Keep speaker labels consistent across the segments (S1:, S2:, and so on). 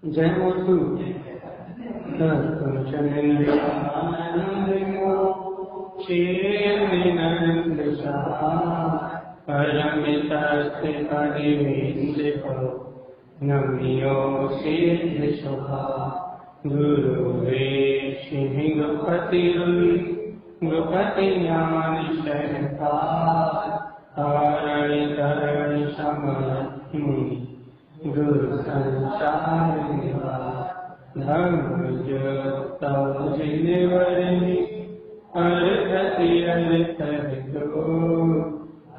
S1: जय मोसु नमियो सिद्ध सुखा गुरुवे सिंह गुपति गुपति ज्ञान शरकार तारण तरण समि गुरु संसार धर्म जो तव जिनवरनि अर्हति अर्थ दो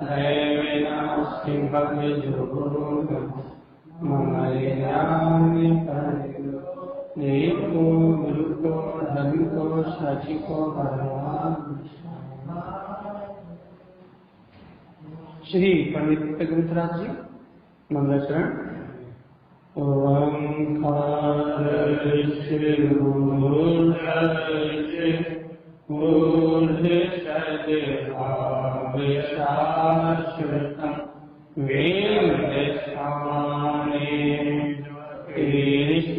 S1: भय विनाशि भव जोग देखो गुरु को धर्म को सच को भगवान। श्री पंडित ग्रंथराज जी मंगलचरण। ओंकार शाश्वतम्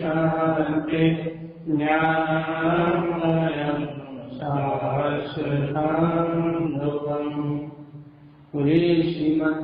S1: शांति ज्ञानमयम् शाश्वतम् पूरे श्रीमद्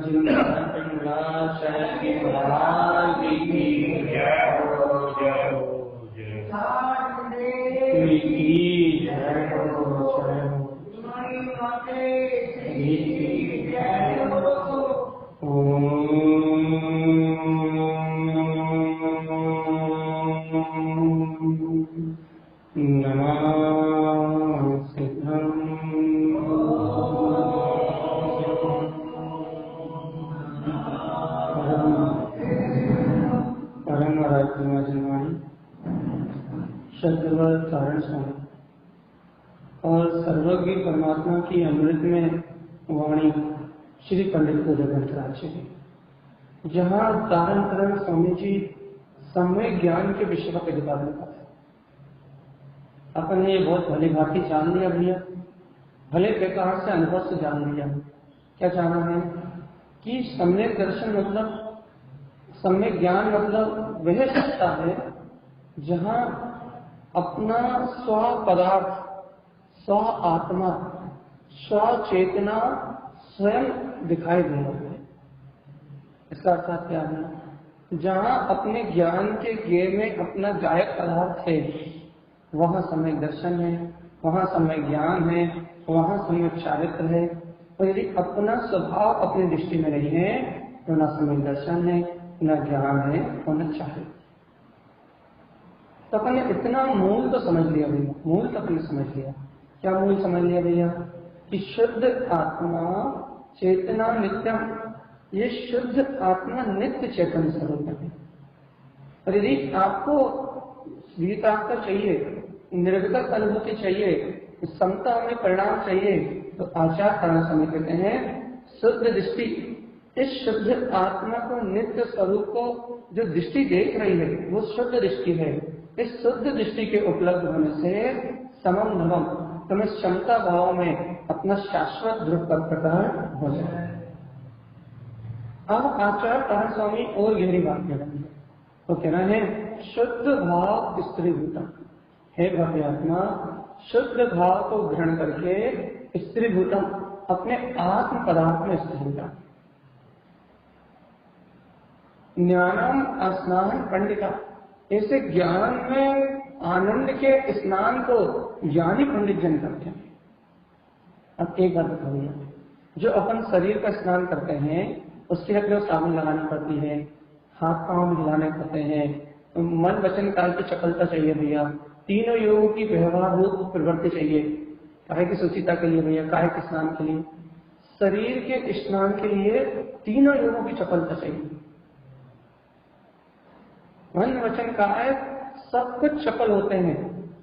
S1: और सर्वज्ञ परमात्मा की अमृत में वाणी श्री पंडित ग्रंथराज जी, जहाँ तारण तरण स्वामी जी समय ज्ञान के विषय का प्रतिपादन करते हैं। अपन ने बहुत भली भांति जान लिया भैया, भले बेकार से अनुभव से जान लिया। क्या जाना है कि सम्यक दर्शन मतलब, सम्यक ज्ञान मतलब वह सत्ता है जहाँ अपना स्व पदार्थ, स्व आत्मा, स्व चेतना स्वयं दिखाई दे रहा है। इसका अर्थ क्या है? जहाँ अपने ज्ञान के गेय में अपना गायक पदार्थ है, वहाँ सम्यक दर्शन है, वहाँ सम्यक ज्ञान है, वहाँ सम्यक चारित्र है। और यदि अपना स्वभाव अपनी दृष्टि में नहीं है तो न सम्यक दर्शन है, न ज्ञान है और न चारित्र। तो अपन ने इतना मूल तो समझ लिया भैया, मूल तो अपन ने समझ लिया। क्या मूल समझ लिया भैया? कि शुद्ध आत्मा चेतना नित्यम, ये शुद्ध आत्मा नित्य चेतन स्वरूप है। और यदि आपको स्वीकारता चाहिए, निर्विकल्प अनुभूति चाहिए, समता में परिणाम चाहिए, तो आचार्य तारण स्वामी कहते हैं शुद्ध दृष्टि, इस शुद्ध आत्मा को, नित्य स्वरूप को जो दृष्टि देख रही है वो शुद्ध दृष्टि है। इस शुद्ध दृष्टि के उपलब्ध होने से समम नवम, तुम्हें क्षमता भाव में अपना शाश्वत ध्रुव पर प्रकट हो जाए। अब आचार्य तारण स्वामी और गहरी बात कह रहे हैं। तो कहना है शुद्ध भाव स्त्री भूतम, हे भव्य आत्मा, शुद्ध भाव को ग्रहण करके स्त्री भूतम अपने आत्म पदार्थ में स्थिर हो। ज्ञानम स्नान पंडिता, ऐसे ज्ञान में आनंद के स्नान को ज्ञानी पंडित जन करते हैं। अब एक बात बताइए, जो अपन शरीर का स्नान करते हैं उसके लिए साबुन लगानी पड़ती है, हाथ पांव हिलाने पड़ते हैं, मन वचन काल की चपलता चाहिए भैया, तीनों योगों की व्यवहार रूप प्रवृत्ति चाहिए। काहे की सुचिता के लिए भैया, काहे के स्नान के लिए, शरीर के स्नान के लिए तीनों योगों की चपलता चाहिए। मन वचन काया सब कुछ चपल होते हैं।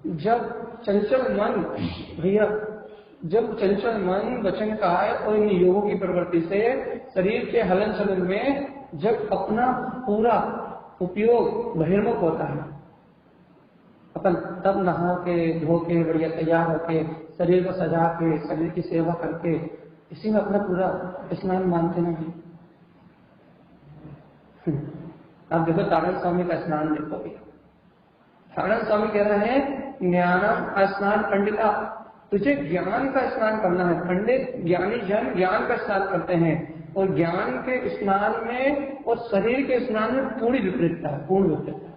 S1: जब चंचल मन भैया, जब चंचल मन वचन काया और इन योगों की प्रवृत्ति से शरीर के हलन चलन में जब अपना पूरा उपयोग बहिर्मुख होता है, अपन तब नहा के धो के बढ़िया तैयार होके शरीर को सजा के शरीर की सेवा करके इसी में अपना पूरा स्नान मानते नहीं। आप देखो तारण स्वामी का स्नान देखो भैया, सारंग स्वामी कह रहे हैं ज्ञानम स्नान पंडिता, तुझे ज्ञान का स्नान करना है। पंडित ज्ञानी जन ज्ञान का स्नान करते हैं, और ज्ञान के स्नान में और शरीर के स्नान में पूर्ण विपरीतता है, पूर्ण विपरीतता है।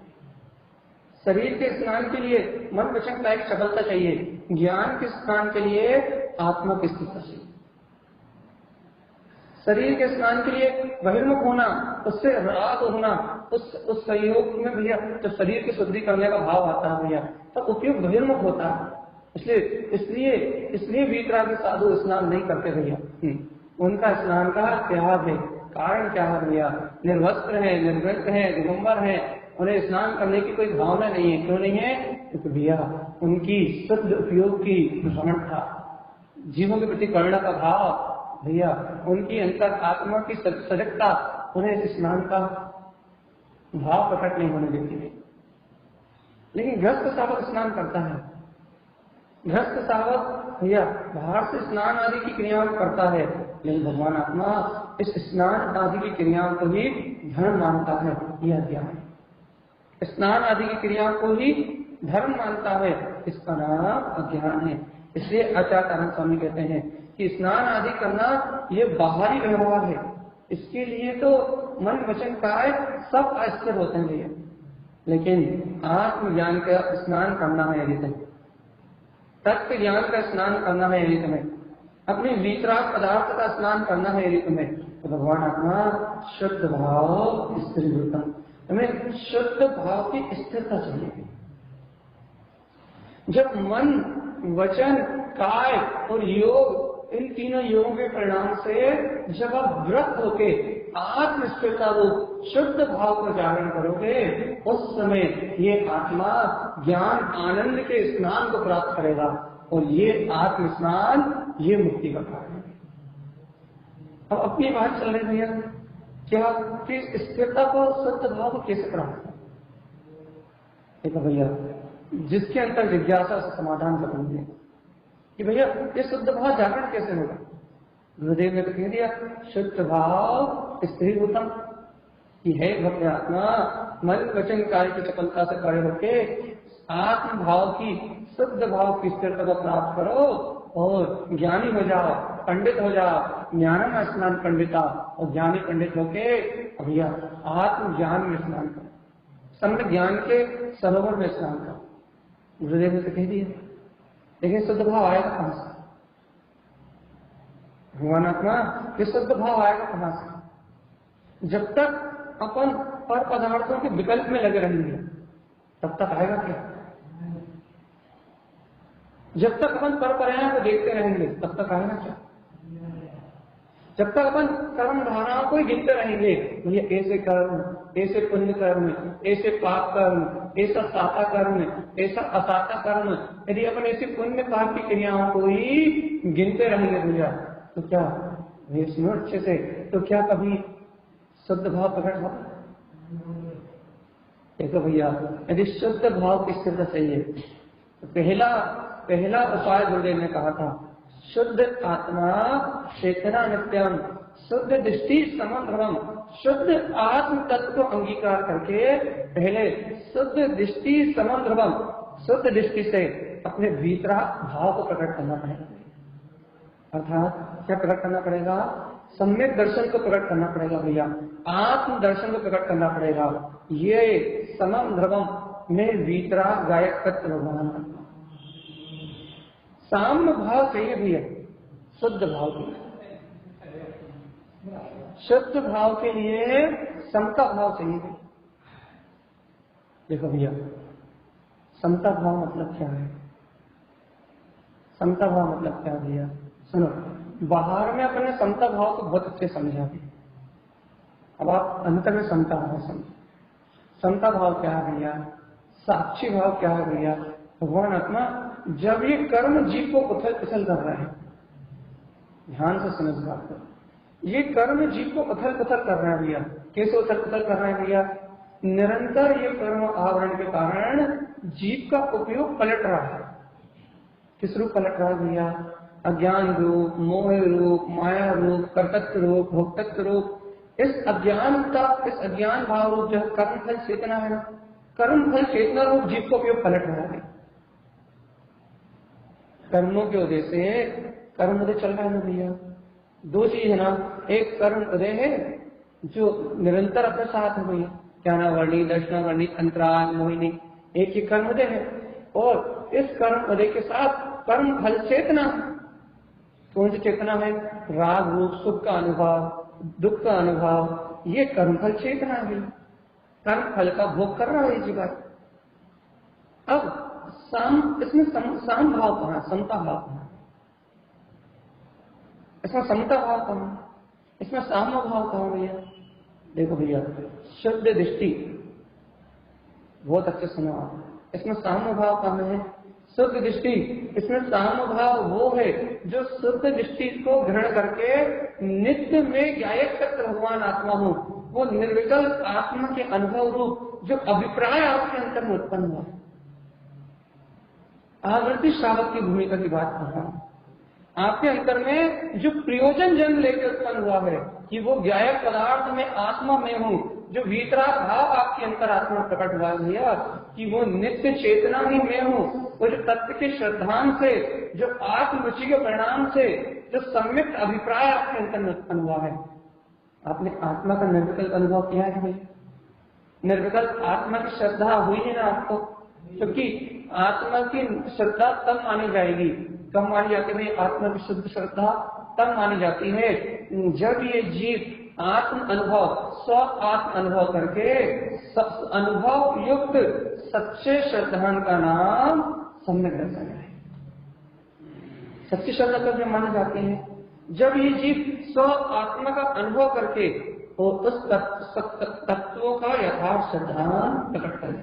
S1: शरीर के स्नान के लिए मन वचन काया की सफलता चाहिए, ज्ञान के स्नान के लिए आत्मा की स्थिरता चाहिए। शरीर के स्नान के लिए बहिर्मुख होना, उससे राग होना, उस संयोग में भैया जब शरीर की शुद्धि करने का भाव आता है भैया, तब उपयोग बहिर्मुख होता है। इसलिए वीतरागी साधु स्नान नहीं करते भैया। उनका स्नान का त्याग है। कारण क्या है भैया? निर्वस्त्र है, निर्वृत्त है, दिगंबर है, उन्हें स्नान करने की कोई भावना नहीं है। क्यों नहीं है? क्योंकि भैया उनकी शुद्ध उपयोग की प्रवणता, जीवों के प्रति करुणा का भाव, भैया उनकी अंतर आत्मा की सजगता उन्हें स्नान का भाव प्रकट नहीं होने देती है। लेकिन गृहस्थ सावक स्नान करता है। गृहस्थ सावक भैया बाहर से स्नान आदि की क्रियाओं करता है, लेकिन भगवान आत्मा इस स्नान आदि की क्रियाओं को ही धर्म मानता है। यह अज्ञान स्नान आदि की क्रियाओं को ही धर्म मानता है, इसका नाम अज्ञान है। इसलिए आचार्य आनंद स्वामी कहते हैं कि स्नान आदि करना ये बाहरी व्यवहार है, इसके लिए तो मन वचन काय सब अस्थिर होते हैं भैया। लेकिन आत्मज्ञान का स्नान करना है यदि तुम्हें, तत्व ज्ञान का स्नान करना है यदि तुम्हें, अपने वीतराग पदार्थ का स्नान करना है यदि तुम्हें, तो भगवान आत्मा शुद्ध भाव स्थिर, तुम्हें शुद्ध भाव की स्थिरता चाहिए। जब मन वचन काय और योग, इन तीनों योगों के परिणाम से जब आप व्रत होके आत्मस्थिरता रूप शुद्ध भाव का जागरण करोगे, उस समय ये आत्मा ज्ञान आनंद के स्नान को प्राप्त करेगा, और ये आत्म स्नान ये मुक्ति का कारण है। अब अपनी बात चल रही भैया, क्या स्थिरता को शुद्ध भाव को कैसे प्राप्त करें? देखो भैया, जिसके अंतर जिज्ञासा से समाधान करेंगे कि भैया ये शुद्ध भाव जागरण कैसे होगा। गुरुदेव ने तो कह दिया शुद्ध भाव स्थिर उत्तम कि है भक्त आत्मा मन वचन कार्य की चपलता से खड़े होके आत्म भाव की शुद्ध भाव की स्थिरता को प्राप्त करो और ज्ञानी हो जाओ, पंडित हो जाओ। ज्ञान स्नान पंडिता, और ज्ञानी पंडित होके भैया आत्म ज्ञान में स्नान करो, सम्यक ज्ञान के सरोवर में स्नान करो। गुरुदेव ने तो कह दिया, लेकिन शुद्ध भाव आएगा कहां से? भगवान आत्मा ये शुद्ध भाव आएगा कहां से? जब तक अपन पर पदार्थों के विकल्प में लगे रहेंगे तब तक आएगा क्या? जब तक अपन परंपराओं को देखते रहेंगे तब तक आएगा क्या? जब तक अपन कर्म धाराओं को ही गिनते रहेंगे, ये ऐसे कर्म, ऐसे पुण्य कर्म, ऐसे पाप कर्म, ऐसा साता कर्म, ऐसा असाता कर्म, यदि अपन ऐसे पुण्य पाप की क्रियाओं को ही गिनते रहेंगे भैया, तो क्या सुनो अच्छे से, तो क्या कभी शुद्ध भाव प्रकट होगा? देखो भैया, यदि शुद्ध भाव की स्थिरता चाहिए तो पहला उपाय गुरुदेव ने कहा था, शुद्ध आत्मा चेतना नित्यम, शुद्ध दृष्टि समन्वयम। शुद्ध आत्म तत्व को अंगीकार करके पहले शुद्ध दृष्टि समन्वयम, शुद्ध दृष्टि से अपने भीतरा भाव को प्रकट करना पड़ेगा। अर्थात क्या प्रकट करना पड़ेगा? सम्यक दर्शन को प्रकट करना पड़ेगा भैया, आत्म दर्शन को प्रकट करना पड़ेगा। ये समन्वयम में भीतरा गायक तत्व भगवान साम्य भाव चाहिए भैया। शुद्ध भाव के लिए, शुद्ध भाव के लिए समता भाव चाहिए। देखो भैया, समता भाव मतलब क्या है? समता भाव मतलब क्या भैया? सुनो, बाहर में अपने समता भाव को बहुत अच्छे समझा भी, अब आप अंतर में समता भाव समझो। समता भाव क्या है भैया? साक्षी भाव क्या है भैया? भगवान आत्मा जब ये कर्म जीव को उथल पुथल कर रहे हैं, ध्यान से समझ बात करो, ये कर्म जीव को उथल पुथल कर रहे हैं भैया। कैसे उथल पुथल कर रहे हैं भैया? निरंतर ये कर्म आवरण के कारण जीव का उपयोग पलट रहा है। किस रूप पलट रहा है भैया? अज्ञान रूप, मोह रूप, माया रूप, कर्तृत्व रूप, भोक्तृत्व रूप। इस अज्ञान भाव रूप जो कर्म फल चेतना है ना, कर्म फल चेतना रूप जीव को उपयोग पलट रहा है। कर्मों के उदय से कर्म उदय चल रहा है ना भैया। दो चीज है ना, एक कर्म उदय है जो निरंतर अपने साथ है भैया, क्या ना वर्णी दर्शन वर्णी अंतराल मोहिनी, एक ही कर्म उदय है। और इस कर्म उदय के साथ कर्म फल चेतना, कौन सी चेतना है? राग रूप सुख का अनुभव, दुख का अनुभव, ये कर्म फल चेतना है। कर्म फल का भोग कर रहा है ये जीवन। अब इसमें साम भाव कहां, समता भाव कहां? इसमें समता भाव कहां, इसमें साम भाव कहां भैया? देखो भैया, शुद्ध दृष्टि बहुत अच्छे सुनो आप, इसमें साम भाव कहां है? शुद्ध दृष्टि, इसमें साम भाव वो है जो शुद्ध दृष्टि को ग्रहण करके नित्य में ज्ञायक सत्य भगवान आत्मा हो, वो निर्विकल्प आत्मा के अनुभव रूप जो अभिप्राय आपके अंतर में उत्पन्न हुआ। आवृत्ति श्रावक की भूमिका की बात कर रहा हूं। आपके अंतर में जो प्रयोजन जन्म लेकर उत्पन्न हुआ है कि वो ज्ञायक पदार्थ में आत्मा में हूं, जो वीतराग भाव आपके अंतर आत्मा प्रकट हुआ है कि वो नित्य चेतना ही में हूं, वो जो तत्व के श्रद्धान से, जो आत्मरुचि के परिणाम से जो सम्यक अभिप्राय आपके अंतर में उत्पन्न हुआ है। आपने आत्मा का निर्विकल्प अनुभव किया है भाई? निर्विकल्प आत्मा की श्रद्धा हुई है ना आपको? क्योंकि आत्मा की श्रद्धा तब मानी जाएगी, कब मानी जाती है आत्मा की शुद्ध श्रद्धा? तब मानी जाती है जब ये जीव आत्म अनुभव, स्व आत्म अनुभव करके अनुभव युक्त सच्चे श्रद्धान का नाम सम्यक दर्शन है। सच्ची श्रद्धा कब मानी जाती है? जब ये जीव स्व आत्मा का अनुभव करके वो उस तत्वों का यथार्थ श्रद्धान प्रकट करे।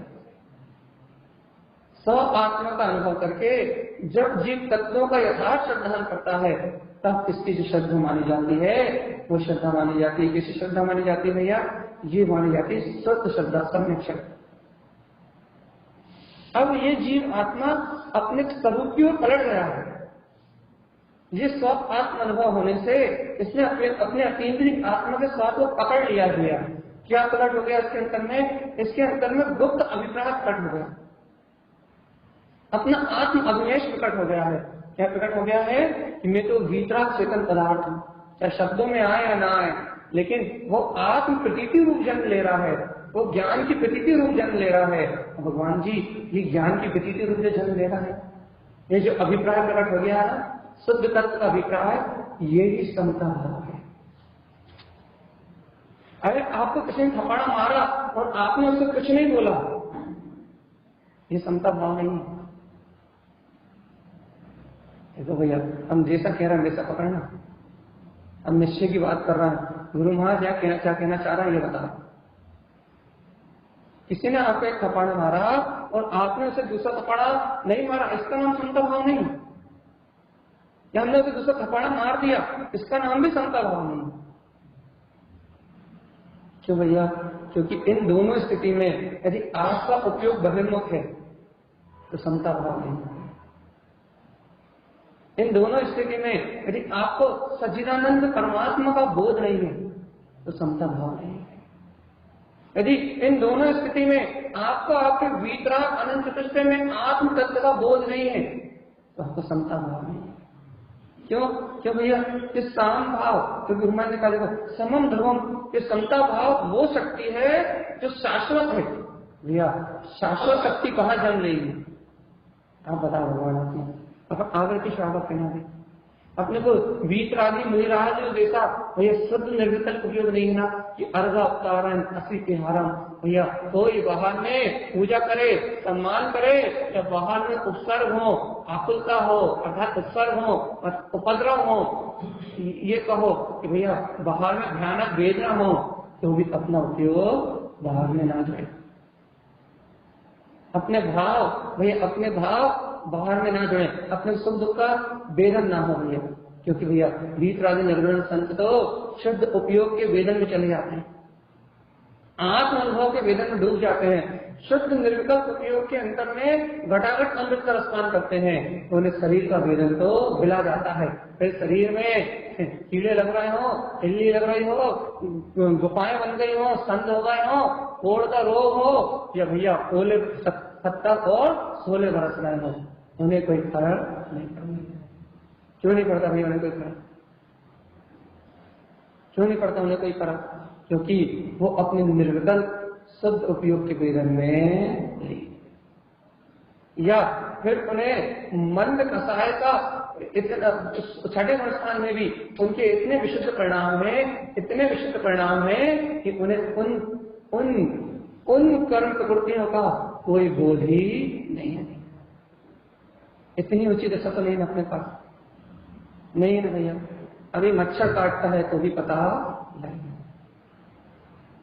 S1: स्व आत्मा का अनुभव करके जब जीव तत्वों का यथार्थ श्रद्धान करता है, तब इसकी जो श्रद्धा मानी जाती है वो श्रद्धा मानी जाती है। किसी श्रद्धा मानी जाती है भैया? ये मानी जाती है शुद्ध श्रद्धा, सम्यक श्रद्धा। अब ये जीव आत्मा अपने स्वरूप की ओर पलट रहा है। ये स्व आत्म अनुभव होने से इसने अपने अतीन्द्रिय आत्मा के स्वाद को पकड़ लिया गया। क्या पलट हो गया इसके अंतर में? इसके अंतर में गुप्त अभिप्राय प्रकट हो गया, अपना आत्म अभिनिवेश प्रकट हो गया है। क्या प्रकट हो गया है? कि मैं तो वीतराग चेतन पदार्थ हूं, चाहे शब्दों में आए या ना आए, लेकिन वो आत्म प्रतीति रूप जन्म ले रहा है, वो ज्ञान की प्रतीति रूप जन्म ले रहा है। भगवान जी ये ज्ञान की प्रतीति रूप से जन्म ले रहा है, ये जो अभिप्राय प्रकट हो गया है शुद्ध तत्व का अभिप्राय, ये ही समता भाव है। अरे आपको किसी ने थप्पड़ मारा और आपने उससे कुछ नहीं बोला, ये समता भाव नहीं है। देखो भैया, हम जैसा कह रहे हैं वैसा पकड़ना। हम निश्चय की बात कर रहे हैं, गुरु महाराज क्या कहना चाह रहा है ये बताओ। किसी ने आपको एक थप्पड़ मारा और आपने उसे दूसरा थप्पड़ नहीं मारा, इसका नाम समता भाव नहीं। या हमने उसे दूसरा थप्पड़ मार दिया, इसका नाम भी समता भाव नहीं। क्यों भैया? क्योंकि इन दोनों स्थिति में यदि आपका उपयोग बहिर्मुख है तो समता भाव नहीं है। इन दोनों स्थिति में यदि आपको सच्चिदानंद परमात्मा का बोध नहीं है तो समता भाव नहीं है। यदि इन दोनों स्थिति में आपको आपके वीतराग अनंत चतुष्टय में आत्म तत्व का बोध नहीं है तो आपको समता भाव नहीं है। क्यों भैया? इस साम भाव, क्योंकि हमारे ने कहा देखो समम ध्रुवम, ये समता भाव वो शक्ति है जो शाश्वत है। भैया शाश्वत शक्ति कहाँ जन्म लेगी? आप बताओ भगवान आपने अब आगे की श्रावक कहना है अपने को वीतरागी मुनिराज जो देखा भैया शुद्ध निर्विकल्प उपयोग नहीं है ना कि अर्घ अवतारण असी तिहारम। भैया कोई बाहर में पूजा करे, सम्मान करे, या बाहर में उपसर्ग हो, आकुलता हो अर्थात उपसर्ग हो, उपद्रव हो, ये कहो कि भैया बाहर में भयानक वेदना हो, तो भी अपना उपयोग बाहर में ना जाए। अपने भाव भैया, अपने भाव बाहर में ना जुड़े, अपने सुख दुख का वेदन ना हो भैया। क्योंकि भैया वीतरागी निर्गुण संत तो शुद्ध उपयोग के वेदन में चले जाते हैं, आत्म अनुभव के वेदन में डूब जाते हैं। शुद्ध निर्विकल्प उपयोग के अंतर में घटाघट अमृत का रसपान करते हैं तो उन्हें शरीर का वेदन तो मिला जाता है। फिर शरीर में कीड़े लग रहे हो, इल्ली लग रही हो, गुफाएं बन गई हो, संद हो गए हो, कोढ़ का रोग हो, या भैया ओले 70 और 16 बरस रहे हो, उन्हें कोई फर्क नहीं पड़ता। क्यों नहीं पड़ता भैया उन्हें कोई फर्क? क्यों नहीं पड़ता उन्हें कोई फर्क? क्योंकि वो अपने निर्विकल्प शुद्ध उपयोग के वेदन में, या फिर उन्हें मंद कसाय का छठे अनुष्ठान में भी उनके इतने विशुद्ध परिणाम है कि उन्हें उन कर्म प्रवृत्तियों का कोई बोध ही नहीं है। इतनी उचित दशा तो नहीं अपने पास, नहीं ना भैया। अभी मच्छर काटता है तो भी पता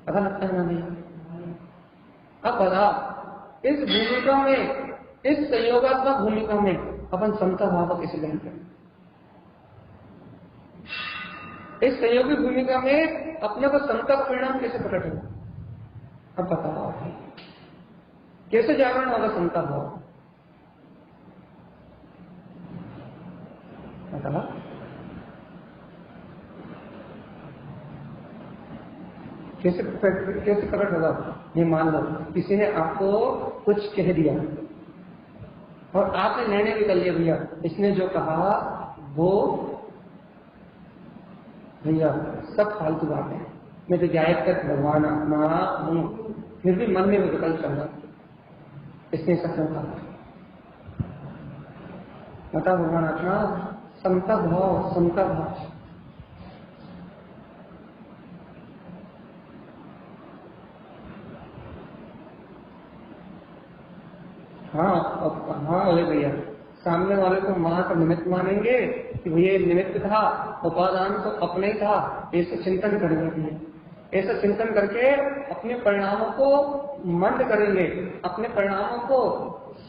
S1: लगता है ना भैया। अब बता, इस भूमिका में, इस संयोगात्मक भूमिका में अपन समता भाव कैसे ग्रहण करें? इस संयोगी भूमिका में अपने को समता का परिणाम कैसे प्रकट होगा? अब बताओ कैसे जागरण होगा समता भाव? बताओ कैसे प्रकट होगा? ये मान लो किसी ने आपको कुछ कह दिया और आपने निर्णय भी कर लिया, भैया इसने जो कहा वो भैया सब फालतू बात है, मैं तो गायब तक भगवान आत्मा हूं, फिर भी मन में विकल्प चल रहा, इसने सत्य कहा। बता भगवान आत्मा, समता भाव। हाँ अरे भैया, सामने वाले को मां का निमित्त मानेंगे कि भैया निमित्त था, उपादान तो अपने ही था, ऐसे चिंतन करेंगे भैया। ऐसा चिंतन करके अपने परिणामों को मंद करेंगे, अपने परिणामों को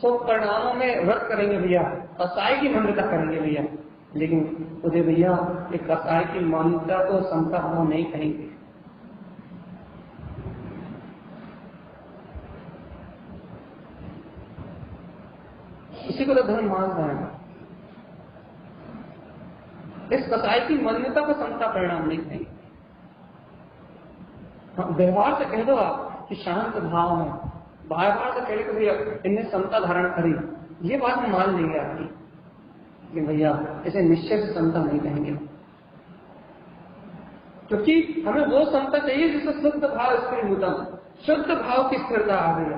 S1: शुभ परिणामों में व्रत करेंगे भैया, कसाई की मंदता करेंगे भैया। लेकिन उदय भैया एक कसाई की मंदता को समता भाव नहीं कहेंगे। इसी को तो धर्म मान जाएगा। इस कसाई की मान्यता को समता परिणाम नहीं कहेंगे। व्यवहार से कह दो आप कि शांत भाव है, व्यवहार से कह दो भैया इनने समता धारण करी, ये बात हम मान लेंगे आपकी, कि भैया इसे निश्चय से समता नहीं कहेंगे, क्योंकि हमें वो समता चाहिए जिससे शुद्ध भाव स्थिरीभूतम, शुद्ध भाव की स्थिरता आ गई,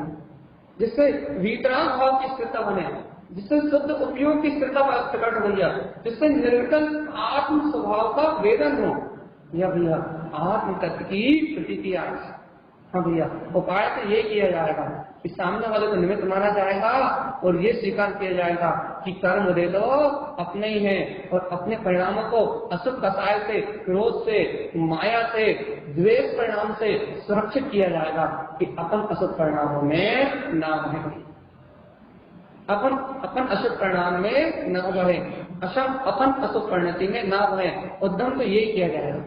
S1: जिससे वीतराग भाव की स्थिरता बने, जिससे शुद्ध उपयोग की स्थिरता प्रकट हो गया, जिससे निर्विकल्प आत्म स्वभाव का वेदन हो, या भैया आत्म तत्व की प्रतीति आए। हाँ भैया, उपाय तो ये किया जाएगा कि सामने वाले को निमित्त माना जाएगा और ये स्वीकार किया जाएगा कि कर्म दे दो अपने ही है, और अपने परिणामों को अशुभ कसाय से, क्रोध से, माया से, द्वेष परिणाम से सुरक्षित किया जाएगा कि अपन अशुभ परिणामों में ना बहे, अपन अशुभ परिणाम में न बहे, अपन अशुभ परिणति में ना बहे। उद्यम तो यही किया जाएगा।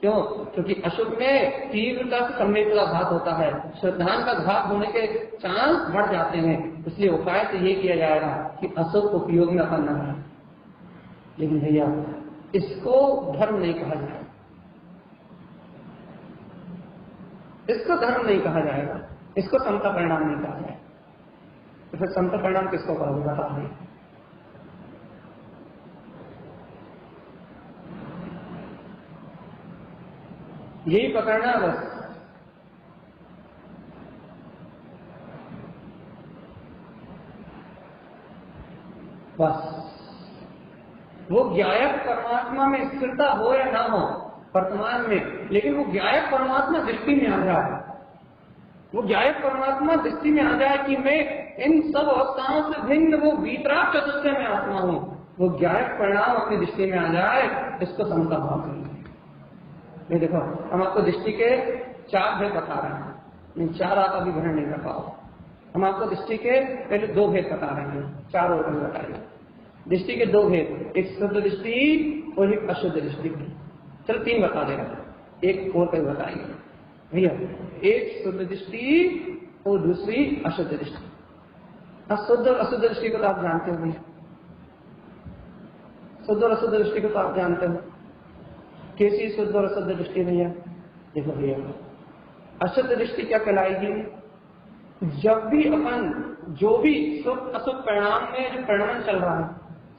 S1: क्यों? क्योंकि अशुभ में तीव्रता से संवेद का घात होता है, श्रद्धान का घात होने के चांस बढ़ जाते हैं, इसलिए उपाय तो ये किया जाएगा कि अशुभ उपयोग में अपन न रहे। लेकिन भैया इसको धर्म नहीं कहा जाएगा, इसको धर्म नहीं कहा जाएगा, इसको समता परिणाम नहीं कहा जाएगा। तो फिर समता परिणाम किसको कहोगे? बता दें। यही पकड़ना है बस। वो ज्ञायक परमात्मा में स्थिरता हो या ना हो वर्तमान में, लेकिन वो ज्ञायक परमात्मा दृष्टि में आ जाए, वो ज्ञायक परमात्मा दृष्टि में आ जाए कि मैं इन सब अवस्थाओं से भिन्न वो वीतराग चतुष्टय में आत्मा हूं, वो ज्ञायक परिणाम अपनी दृष्टि में आ जाए, इसको समता भाव करेंगे। ये देखो, हम आपको दृष्टि के 4 भेद बता रहे हैं, 4 आप अभी ग्रहण नहीं कर पाओ। हम आपको दृष्टि के पहले 2 भेद बता रहे हैं, 4 और बताइए। दृष्टि के 2 भेद, एक शुद्ध दृष्टि और एक अशुद्ध दृष्टि। चलो 3 बता देगा, एक और कहीं बताएंगे भैया। एक शुद्ध दृष्टि और दूसरी अशुद्ध दृष्टि। शुद्ध और अशुद्ध दृष्टि को तो आप जानते हो भैया, शुद्ध और अशुद्ध दृष्टि को तो आप जानते हो। कैसी शुद्ध और अशुद्ध दृष्टि भैया? देखो भैया, अशुद्ध दृष्टि क्या कहलाएगी? जब भी अपन जो भी शुभ अशुभ परिणाम में जो परिणमन चल रहा है,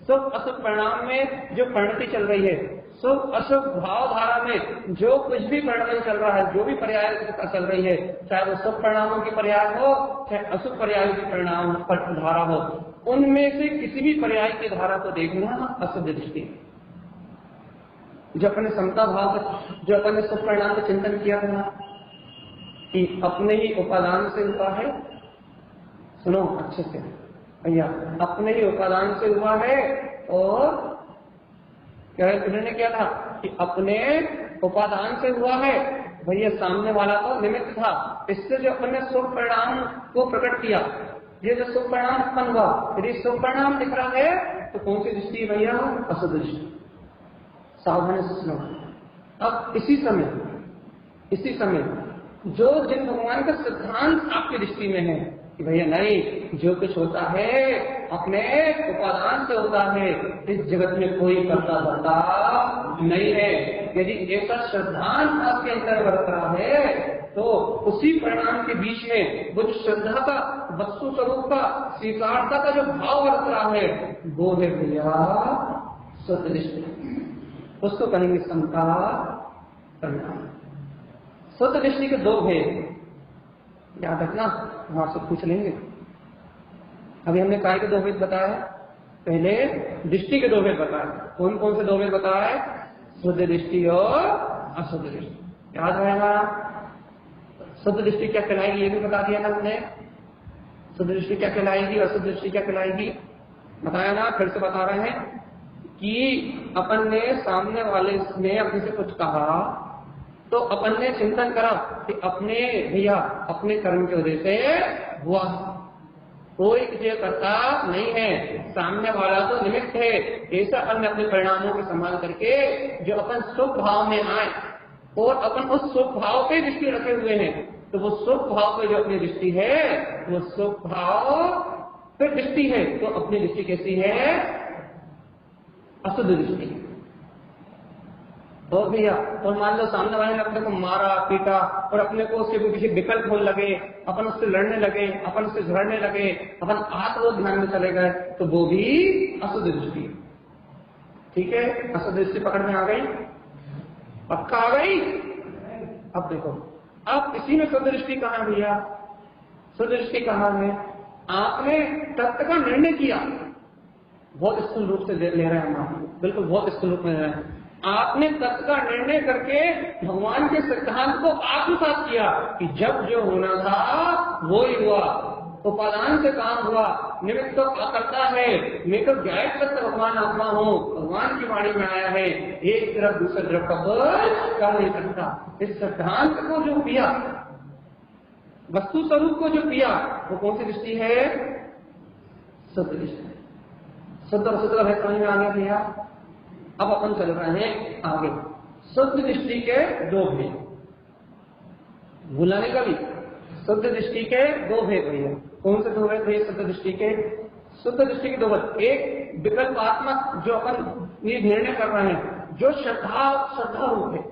S1: शुभ अशुभ परिणाम में जो परिणति चल रही है, शुभ अशुभ भावधारा में जो कुछ भी परिणाम चल रहा है, जो भी पर्याय चल रही है, चाहे वो शुभ परिणामों की पर्याय हो चाहे अशुभ पर्याय की परिणाम धारा हो, उनमें से किसी भी पर्याय की धारा को देखना अशुद्ध दृष्टि। जो अपने समता भाव, जो अपने शुभ परिणाम का चिंतन किया था कि अपने ही उपादान से हुआ है, सुनो अच्छे से भैया, अपने ही उपादान से हुआ है, और क्या है उन्होंने क्या था कि अपने उपादान से हुआ है भैया, सामने वाला तो निमित्त था, इससे जो अपने शुभ परिणाम को प्रकट किया, ये जो शुभ परिणाम उत्पन्न हुआ, यदि शुभ परिणाम दिख रहा है तो कौन सी दृष्टि भैया? अशुद्ध दृष्टि। सावधानी से सुनो। अब इसी समय जो जिन भगवान का सिद्धांत आपकी दृष्टि में है कि भैया नहीं, जो कुछ होता है अपने उपादान से होता है, इस जगत में कोई करता धरता नहीं है, यदि ऐसा सिद्धांत आपके अंदर बरत रहा है तो उसी परिणाम के बीच में वो जो श्रद्धा का, वस्तु स्वरूप का, स्वीकारता का जो भाव बरत रहा है, वो है भैया शुद्ध दृष्टि। उसको कहेंगे समता परिणाम। शुद्ध दृष्टि के दो भेद याद रखना, वहां से पूछ लेंगे। अभी हमने काय के दो भेद बताया, पहले दृष्टि के दो भेद बताया। कौन कौन से दो भेद बताया? शुद्ध दृष्टि और अशुद्ध दृष्टि। याद रहेगा? शुद्ध दृष्टि क्या कहलाएगी ये भी बता दिया ना हमने। शुद्ध दृष्टि क्या कहलाएगी, अशुद्ध दृष्टि क्या कहलाएगी बताया ना, फिर से बता रहे हैं कि अपन ने सामने वाले ने अपने से कुछ कहा तो अपन ने चिंतन करा कि अपने भैया अपने कर्म की वजह से हुआ, कोई किसी करता नहीं है, सामने वाला तो निमित्त है। ऐसा अन्य अपने परिणामों को संभाल करके जो अपन शुभ भाव में आए और अपन उस शुभ भाव पे दृष्टि रखे हुए हैं, तो वो शुभ भाव पे जो अपनी दृष्टि है, वो शुभ भाव पे दृष्टि है, तो अपनी दृष्टि कैसी है? अशुद्ध दृष्टि। और भैया और मान लो सामने वाले ने अपने को मारा पीटा और अपने को उसके पीछे विकल्प होने लगे, अपन उससे लड़ने लगे, अपन उससे झगड़ने लगे, अपन आत्मरोध ध्यान में चले गए, तो वो भी अशुद्ध दृष्टि। ठीक है, अशुद्ध दृष्टि पकड़ में आ गई, पक्का आ गई। अब देखो, अब इसी में शुद्ध दृष्टि कहाँ है भैया? शुद्ध दृष्टि कहाँ है? आपने तत्व का निर्णय किया, बहुत स्थूल रूप से ले रहे हैं हम, बिल्कुल बहुत स्थूल रूप में ले रहे हैं। आपने तत्व का निर्णय करके भगवान के सिद्धांत को आत्मसात किया कि जब जो होना था वो ही हुआ, उपादान से काम हुआ, निमित्त तो करता है, मैं तो गायक भगवान आत्मा हूँ, भगवान की वाणी में आया है, एक तरफ दूसरे तरफ का कर नहीं सकता। इस सिद्धांत को जो पिया, वस्तु स्वरूप को जो पिया, वो कौन सी दृष्टि है? शुद्ध दृष्टि। शुद्ध और शुद्ध है, समझ में आ गया भैया? अब अपन चल रहे हैं आगे। शुद्ध दृष्टि के दो भेद, भूलाने का भी। शुद्ध दृष्टि के दो भेद भैया। कौन से दो भेद भैया शुद्ध दृष्टि के? शुद्ध दृष्टि के दो भेद, एक विकल्पात्मक जो अपन ये निर्णय कर रहे हैं, जो श्रद्धा रूप है,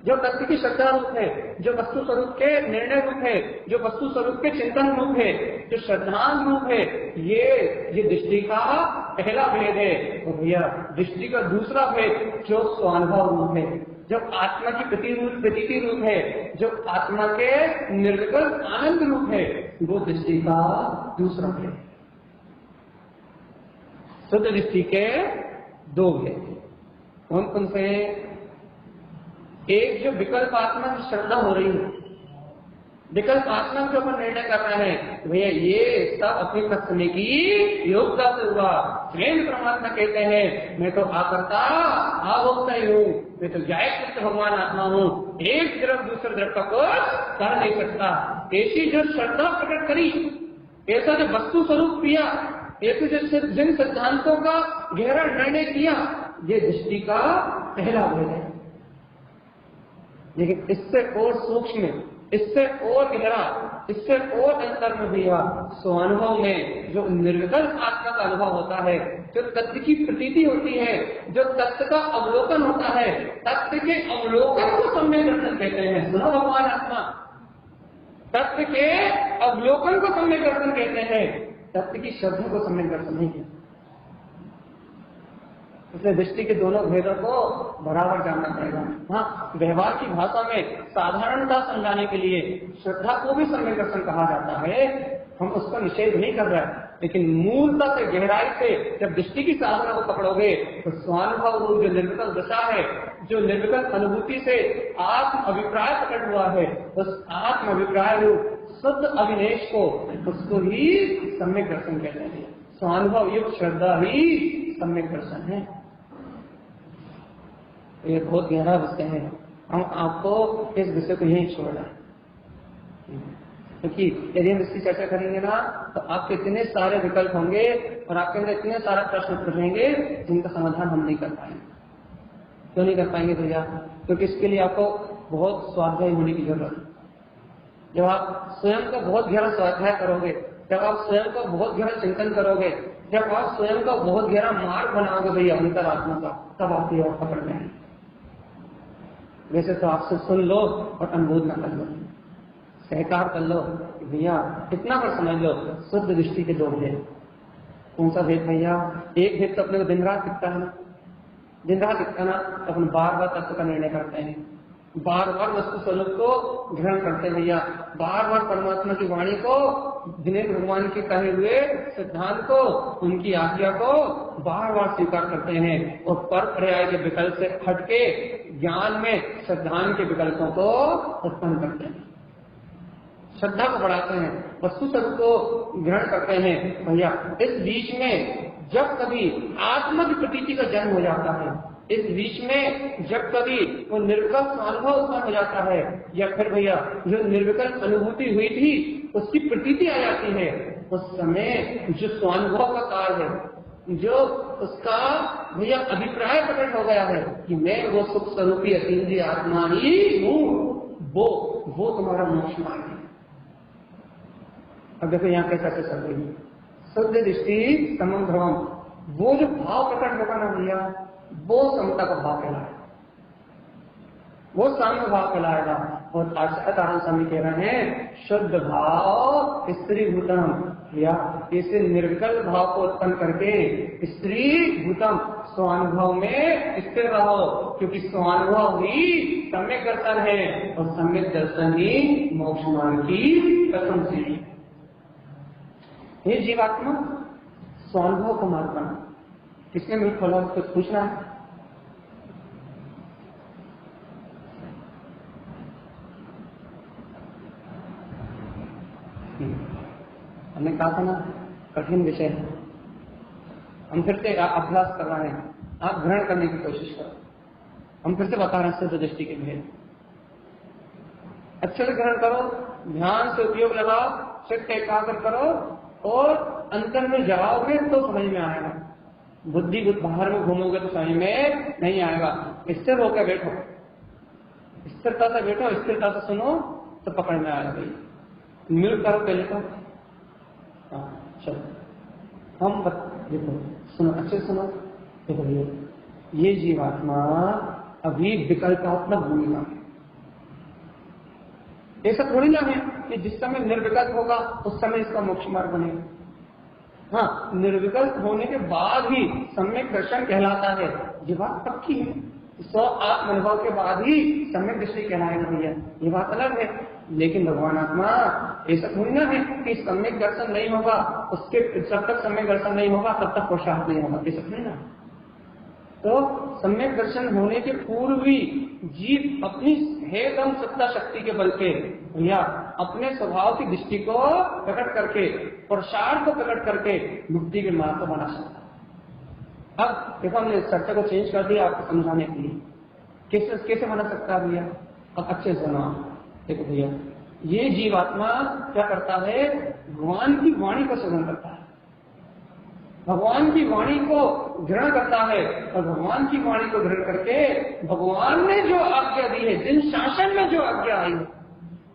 S1: जो तत्व की श्रद्धा रूप है, जो वस्तु स्वरूप के निर्णय रूप है, जो वस्तु स्वरूप के चिंतन रूप है, जो श्रद्धांत रूप है, ये दृष्टि का पहला भेद है। और भैया दृष्टि का दूसरा भेद जो स्वानुभव रूप है, जो आत्मा की प्रतीति रूप है, जो आत्मा के निर्विकल्प आनंद रूप है, वो दृष्टि का दूसरा भेद। शुद्ध दृष्टि के दो भेद कौन कौन से? एक जो विकल्पात्मक श्रद्धा हो रही है, विकल्पात्मक जो अपन निर्णय कर रहे हैं, भैया ये सब अपनी करने की योग्यता से हुआ। स्वयं परमात्मा कहते हैं मैं तो आकर्ता आभोक्ता ही हूँ, मैं तो गायक भगवान आत्मा हूँ, एक तरफ दूसरे तरफ का कुछ कर नहीं सकता। ऐसी जो श्रद्धा प्रकट करी, ऐसा जो वस्तु स्वरूप पिया, ऐसे जो जिन सिद्धांतों का गहरा निर्णय किया, ये दृष्टि का पहला भेद है। लेकिन इससे और सूक्ष्म, इससे और गहरा इससे और अंतर में भैया स्वानुभव में जो निर्विकल्प आत्मा का अनुभव होता है, जो तत्व की प्रतीति होती है, जो तत्व का अवलोकन होता है, तत्व के अवलोकन को सम्यक दर्शन कहते हैं। सुनो भगवान आत्मा, तत्व के अवलोकन को सम्यक दर्शन कहते हैं, तत्व की श्रद्धा को सम्यक दर्शन नहीं कहते। इसलिए दृष्टि के दोनों भेदों को बराबर जानना पड़ेगा। हाँ, व्यवहार की भाषा में साधारणता समझाने के लिए श्रद्धा को भी सम्यक दर्शन कहा जाता है, हम उसका निषेध नहीं कर रहे हैं, लेकिन मूलता से, गहराई से जब दृष्टि की साधना को पकड़ोगे तो स्वानुभव रूप जो निर्विकल्प दशा है, जो निर्विकल्प अनुभूति से आत्म अभिप्राय प्रकट हुआ है, उस आत्म अभिप्राय रूप शुद्ध अविनेश को, उसको ही सम्यक दर्शन कहते हैं। स्वानुभव युक्त श्रद्धा ही सम्यक दर्शन है। ये बहुत गहरा विषय है, हम आपको इस विषय को यही छोड़ रहे हैं, क्योंकि यदि हम इसकी चर्चा करेंगे ना तो आपके इतने सारे विकल्प होंगे और आपके अंदर इतने सारे प्रश्न उठेंगे जिनका समाधान हम नहीं कर पाएंगे। क्यों नहीं कर पाएंगे भैया? क्योंकि इसके लिए आपको बहुत स्वाध्याय होने की जरूरत है। जब आप स्वयं का बहुत गहरा स्वाध्याय करोगे, जब आप स्वयं का बहुत गहरा चिंतन करोगे, जब आप स्वयं का बहुत गहरा मार्ग बनाओगे भैया अंतरात्मा का, तब आपकी और पकड़ में आएगी। वैसे तो आपसे सुन लो और अनुमोद न कर लो, सहकार कर लो कि भैया इतना पर समझ लो, शुद्ध दृष्टि के दो भेद। कौन सा भेद भैया? एक भेद तो अपने को दिन रात दिखता है ना, दिन रात दिखता ना तो अपन बार बार तत्व का निर्णय करते हैं, बार बार वस्तु स्वरूप को ग्रहण करते हैं भैया, बार बार परमात्मा की वाणी को, दिनेश भगवान के कहे हुए सिद्धांत को, उनकी आज्ञा को बार बार स्वीकार करते हैं और पर पर्याय के विकल्प से हटके ज्ञान में सिद्धांत के विकल्पों को उत्पन्न करते हैं, श्रद्धा को बढ़ाते हैं, वस्तु स्वरूप को ग्रहण करते हैं भैया। इस बीच में जब कभी आत्मा की प्रतीति का जन्म हो जाता है, इस बीच में जब कभी वो निर्विकल्प अनुभव उत्पन्न हो जाता है, या फिर भैया जो निर्विकल्प अनुभूति हुई थी उसकी प्रतीति आ जाती है, उस समय जो स्वानुभव का काल है, जो उसका भैया अभिप्राय प्रकट हो गया है कि मैं वो सुख स्वरूपी अतीन्द्रिय आत्मा ही हूँ, वो तुम्हारा मोक्ष मार्ग है। अब देखो यहाँ कैसा कैसा चल रही है, शुद्ध दृष्टि समम ध्रुवम, वो जो भाव प्रकट होगा ना भैया, वो समता का भाव कहलाएगा, वो साम्य भाव कहलाएगा। और आचार्य स्वामी कह रहे हैं शुद्ध भाव स्त्री भूतम, या इसे निर्विकल्प भाव को उत्पन्न करके स्त्री भूतम स्वानुभव में स्थिर रहो, क्योंकि स्वानुभव ही सम्यक दर्शन है और सम्यक दर्शन ही मोक्ष मार्ग की प्रथम सीढ़ी है। ये जीवात्मा स्वानुभव को मार्ग बना, किसने मुझे खोला? कुछ पूछना है? हमने कहा था ना कठिन विषय है, हम फिर से अभ्यास कर रहे हैं, आप ग्रहण करने की कोशिश करो। हम फिर से बता रहे हैं शुद्ध दृष्टि के भेद, अच्छे से ग्रहण करो, ध्यान से उपयोग लगाओ, चित्त एकाग्र करो और अंतर में जाओगे तो समझ में आएगा। बुद्धि बाहर में घूमोगे तो समझ में नहीं आएगा। स्थिर होकर बैठो, स्थिरता से बैठो, स्थिरता से सुनो तो पकड़ में आएगा। भाई म्यूट करो पहले तो, चलो हम देखो, सुनो, अच्छे सुनो। देखो ये जीवात्मा अभी विकल्पात्मक भूमिका है, ऐसा थोड़ी ना है कि जिस समय निर्विकल्प होगा उस समय इसका मोक्ष मार्ग बनेगा। हाँ, निर्विकल्प होने के बाद ही सम्यक दर्शन कहलाता है, ये बात पक्की है। स्व आत्म अनुभव के बाद ही सम्यक दृष्टि कहलाएगा भैया, ये बात अलग है। लेकिन भगवान आत्मा ऐसा थोड़ी ना है कि सम्यक दर्शन नहीं होगा, उसके जब तक सम्यक दर्शन नहीं होगा तब तक पुरुषार्थ नहीं होगा, ऐसा थोड़ी ना। तो सम्यक दर्शन होने के पूर्व भी जीव अपनी एकदम सत्ता शक्ति के बल पे या अपने स्वभाव की दृष्टि को प्रकट करके, पुरुषार्थ को प्रकट करके मुक्ति के मार्ग को बना सकता है। अब देखो हमने चर्चा को चेंज कर दिया आपको समझाने के लिए, कैसे बना सकता है भैया? अब अच्छे से सुनो। देखो भैया, ये जीवात्मा क्या करता है? भगवान की वाणी का सेवन करता है, भगवान की वाणी को ग्रहण करता है, और भगवान की वाणी को ग्रहण करके भगवान ने जो आज्ञा दी है, जिन शासन में जो आज्ञा आई है,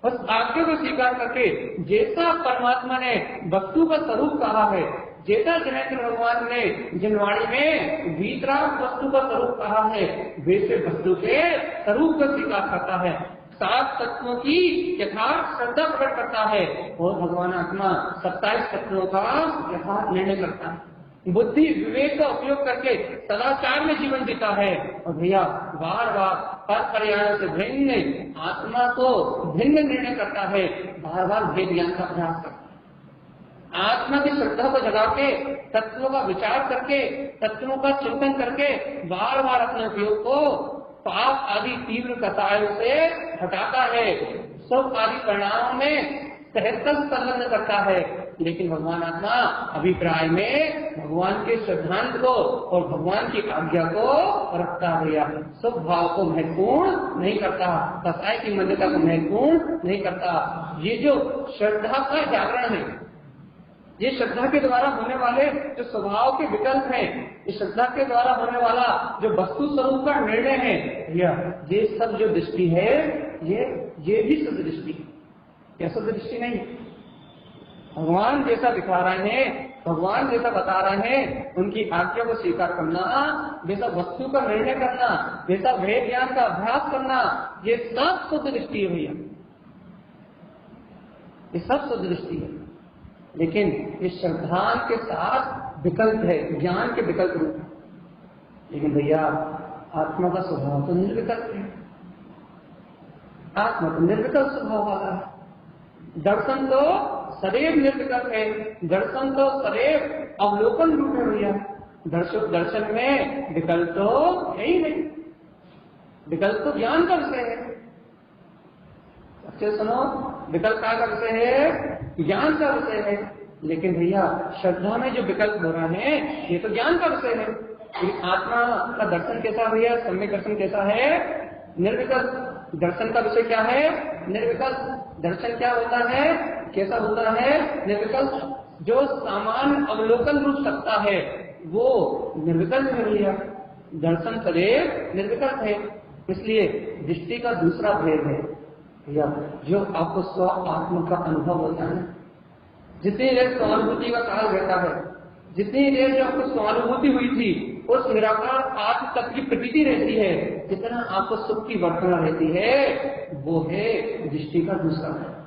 S1: उस आज्ञा को स्वीकार करके जैसा परमात्मा ने वस्तु का स्वरूप कहा है, जैसा जिनेन्द्र भगवान ने जिनवाणी में वीतराग वस्तु का स्वरूप कहा है, वैसे वस्तु के स्वरूप को स्वीकार करता है, 7 तत्वों की यथार्थ श्रद्धा प्रकट करता है और भगवान आत्मा 27 तत्वों का यथार्थ निर्णय करता है। बुद्धि विवेक का उपयोग करके सदाचार में जीवन जीता है और भैया बार बार पर पर्याय से भिन्न आत्मा को भिन्न निर्णय करता है, बार बार भेद ज्ञान का अभ्यास करता है। आत्मा की श्रद्धा को जगा के तत्वों का विचार करके तत्वों का चिंतन करके बार बार अपने उपयोग को पाप आदि तीव्र कसायों से हटाता है, सुख आदि परिणामों में सहजता संलग्न करता है। लेकिन भगवान आत्मा अभिप्राय में भगवान के सिद्धांत को और भगवान की आज्ञा को रखता है, सुख भाव को महत्वपूर्ण नहीं करता, कसाय की मान्यता को महत्वपूर्ण नहीं करता। ये जो श्रद्धा का जागरण है, ये श्रद्धा के द्वारा होने वाले जो स्वभाव के विकल्प हैं, ये श्रद्धा के द्वारा होने वाला जो वस्तु स्वरूप का निर्णय है, ये सब जो दृष्टि है ये भी शुद्ध दृष्टि है, यह शुद्ध दृष्टि नहीं। भगवान जैसा दिखा रहे हैं, भगवान जैसा बता रहे हैं, उनकी आज्ञा को स्वीकार करना, वैसा वस्तु का निर्णय करना, वैसा भेद ज्ञान का अभ्यास करना, ये सब शुद्ध दृष्टि है भैया, ये सब शुद्ध दृष्टि है। लेकिन इस श्रद्धा के साथ विकल्प है, ज्ञान के विकल्प रूप है। लेकिन भैया आत्मा का स्वभाव तो निर्विकल्प है, आत्मा तो निर्विकल्प स्वभाव वाला है। दर्शन तो सदैव निर्विकल्प है, दर्शन तो सदैव अवलोकन रूप है भैया। दर्शन में विकल्प तो है ही नहीं, विकल्प तो ज्ञान का विषय है। अच्छे सुनो, विकल्प का विषय है, ज्ञान का विषय है। लेकिन भैया श्रद्धा में जो विकल्प हो रहा है ये तो ज्ञान का विषय है। आत्मा का दर्शन कैसा भैया, सम्यक दर्शन कैसा है, निर्विकल्प। दर्शन का विषय क्या है, निर्विकल्प। दर्शन क्या होता है, कैसा होता है, निर्विकल्प। जो सामान्य अवलोकन रूप सत्ता है वो निर्विकल्प है भैया, दर्शन सदैव निर्विकल्प है। इसलिए दृष्टि का दूसरा भेद है भैया, जो आपको स्व आत्मा का अनुभव होता है, जितनी देर स्वानुभूति का काल रहता है, जितनी देर जो आपको स्वानुभूति हुई थी उस निराकार आत्म तत्व की प्रतीति रहती है, जितना आपको सुख की वर्तना रहती है, वो है दृष्टि का दूसरा है।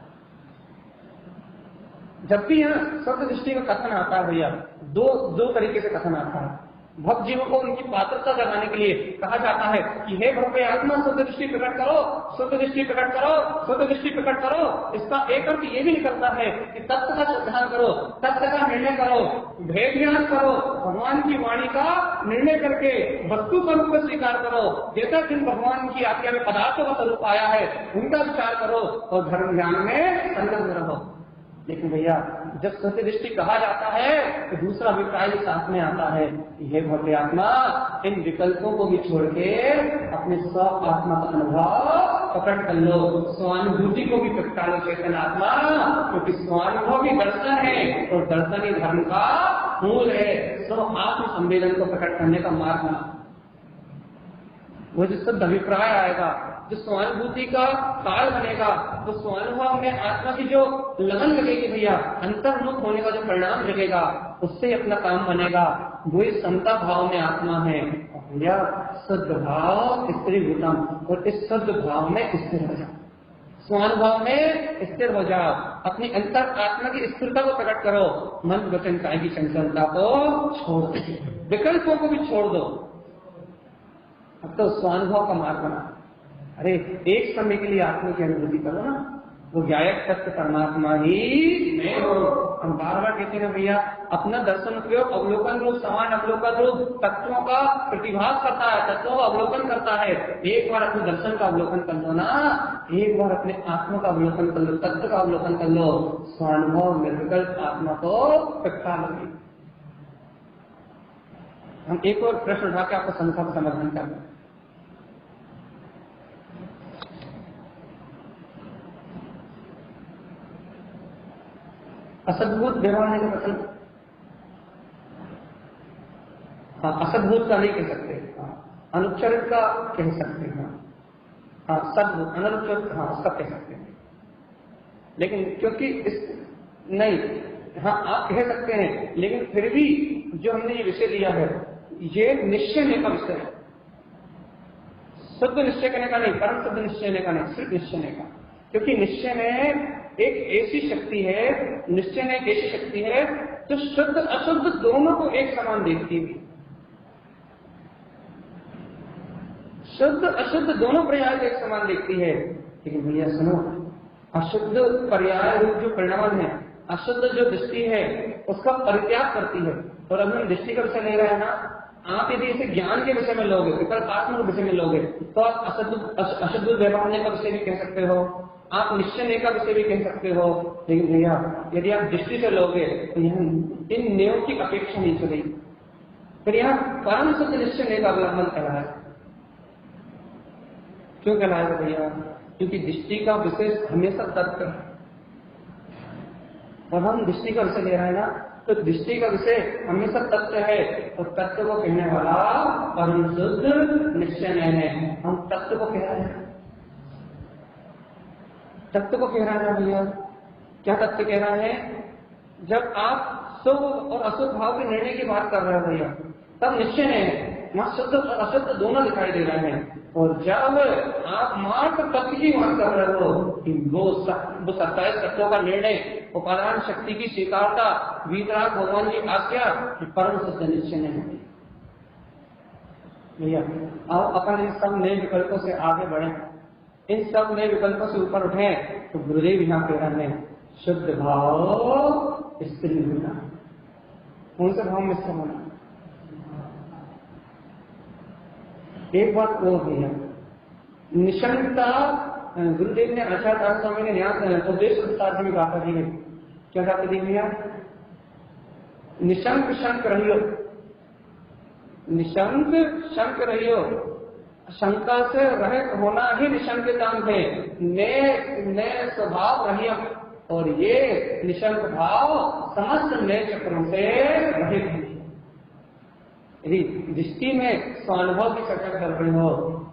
S1: जब भी यहाँ सत्य दृष्टि का कथन आता है भैया, दो तरीके से कथन आता है। भक्त जीवों को उनकी पात्रता जगाने के लिए कहा जाता है कि हे भव्य आत्मा, शुद्ध दृष्टि प्रकट करो, शुद्ध दृष्टि प्रकट करो, शुद्ध दृष्टि प्रकट करो। इसका एक अर्थ ये भी निकलता है कि तत्व का श्रद्धा करो, तत्व का निर्णय करो, भेद ज्ञान करो, भगवान की वाणी का निर्णय करके वस्तु स्वरूप को स्वीकार करो। जैसा जिन भगवान की आज्ञा में पदार्थों का स्वरूप आया है उनका विचार करो और धर्म ज्ञान में संलग्न रहो। लेकिन भैया जब सत्य दृष्टि कहा जाता है तो दूसरा अभिप्राय साथ में आता है, यह भव्य आत्मा इन विकल्पों को भी छोड़ के अपने स्व आत्मा का अनुभव प्रकट कर लो, स्वानुभूति को भी प्रकटा लो चेतन आत्मा, क्योंकि स्वानुभव भी दर्शन है और दर्शन ही धर्म का मूल है। स्व आत्म संवेदन को प्रकट करने का मार्ग ना, वो जो शुद्ध अभिप्राय आएगा, जो स्वानुभूति का काल बनेगा, तो स्वानुभव में आत्मा की जो लगन लगेगी भैया, अंतर्मुख होने का जो परिणाम लगेगा, उससे अपना काम बनेगा। वो इस समता भाव में आत्मा है भैया। शुद्ध भाव स्थिरीभूतम, और इस शुद्ध भाव में स्थिर हो जाओ, स्वानुभव में स्थिर हो जाओ, अपनी अंतर आत्मा की स्थिरता को प्रकट करो, मन वचन काया की चंचलता को छोड़ दो, विकल्पों को भी छोड़ दो। अब तो स्वानुभव का मार्ग बना। अरे एक समय के लिए आत्मा की अनुभूति करो ना, वो गायक सत्य परमात्मा ही मैं हो। हम बार बार कहते हैं भैया, अपना दर्शन उपयोग अवलोकन रूप, समान अवलोकन रूप तत्वों का प्रतिभास करता है, तत्वों का अवलोकन करता है। एक बार अपने दर्शन का अवलोकन कर लो ना, एक बार अपने आत्मा का अवलोकन कर लो, तत्व का अवलोकन कर लो, स्वानुभव निर्विकल्प आत्मा को प्रकटा लोगे। हम एक और प्रश्न उठा के आपको शंका का समाधान कर रहे हैं। असद्भूत व्यवहार का मतलब, हाँ असद्भूत का नहीं कह सकते, अनुच्चरित का कह सकते हैं। हाँ सद्भूत, अनुच्चरित हाँ सब कह सकते हैं। लेकिन क्योंकि नहीं, हाँ आप कह सकते हैं, लेकिन फिर भी जो हमने ये विषय लिया है ये निश्चय लेने का विषय है। शुद्ध निश्चय करने का नहीं, परम शुद्ध निश्चय लेने का नहीं, सिर्फ निश्चय लेने का। क्योंकि निश्चय में एक ऐसी शक्ति है, निश्चय में एक ऐसी शक्ति है जो शुद्ध अशुद्ध दोनों को एक समान देखती है। शुद्ध अशुद्ध दोनों पर्याय को एक समान देखती है। लेकिन भैया सुनो, अशुद्ध पर्याय रूप जो परिणाम है, अशुद्ध जो दृष्टि है उसका परित्याग करती है। और अब हम दृष्टि का विषय ले रहे हैं ना, आप यदि इसे ज्ञान के विषय में लोगे, विकल्पात्मक के विषय में लोगे, तो आप अशुद्ध व्यवहार का विषय भी कह सकते हो, आप निश्चय का विषय भी कह सकते हो। लेकिन भैया यदि आप दृष्टि से लोगे तो यहाँ इन नियमों की अपेक्षा नहीं चलेगी। फिर यहाँ परम शुद्ध निश्चय का अवलंबन करा है। क्यों कहलाएगा भैया? क्योंकि दृष्टि का विषय हमेशा तत्व है, और हम दृष्टि का विषय ले रहे हैं ना, तो दृष्टि का विषय हमेशा तत्व है, और तत्व को कहने वाला परम शुद्ध निश्चय है। हम तत्व को कह रहे हैं, तत्व को कह रहा है भैया। क्या तत्व कह रहा है? जब आप शुभ और अशुद्ध भाव के निर्णय की बात कर रहे हो भैया, तब निश्चय है, वहां शुद्ध और अशुद्ध दोनों दिखाई दे रहे हैं। और जब आप मात्र तत्व की बात कर रहे हो कि वो 27 तत्वों का निर्णय, उपादान शक्ति की स्वीकारता, वीतराग भगवान की आज्ञा, परम शुद्ध निश्चय है भैया। अब अपन इन सब नए विकल्पों से आगे बढ़े, इन सब नए विकल्पों से ऊपर उठे, तो गुरुदेव यहाँ कह रहे हैं शुद्ध भाव स्त्री होना। कौन से भाव में स्थिर होना? एक बात वो भैया, निशंकता गुरुदेव ने आचार्य स्वामी ने यहाँ उपदेश विस्तार में कहा था। क्या कहा था भैया? निशंक शंक रहियो, निशंक शंक रहियो, शंका से रहित होना ही निशंकतांग है। नए स्वभाव रहियो, और ये निशंक भाव समस्त नए चक्रों से रहित है। यदि दृष्टि में स्वानुभव की चर्चा कर रहे हो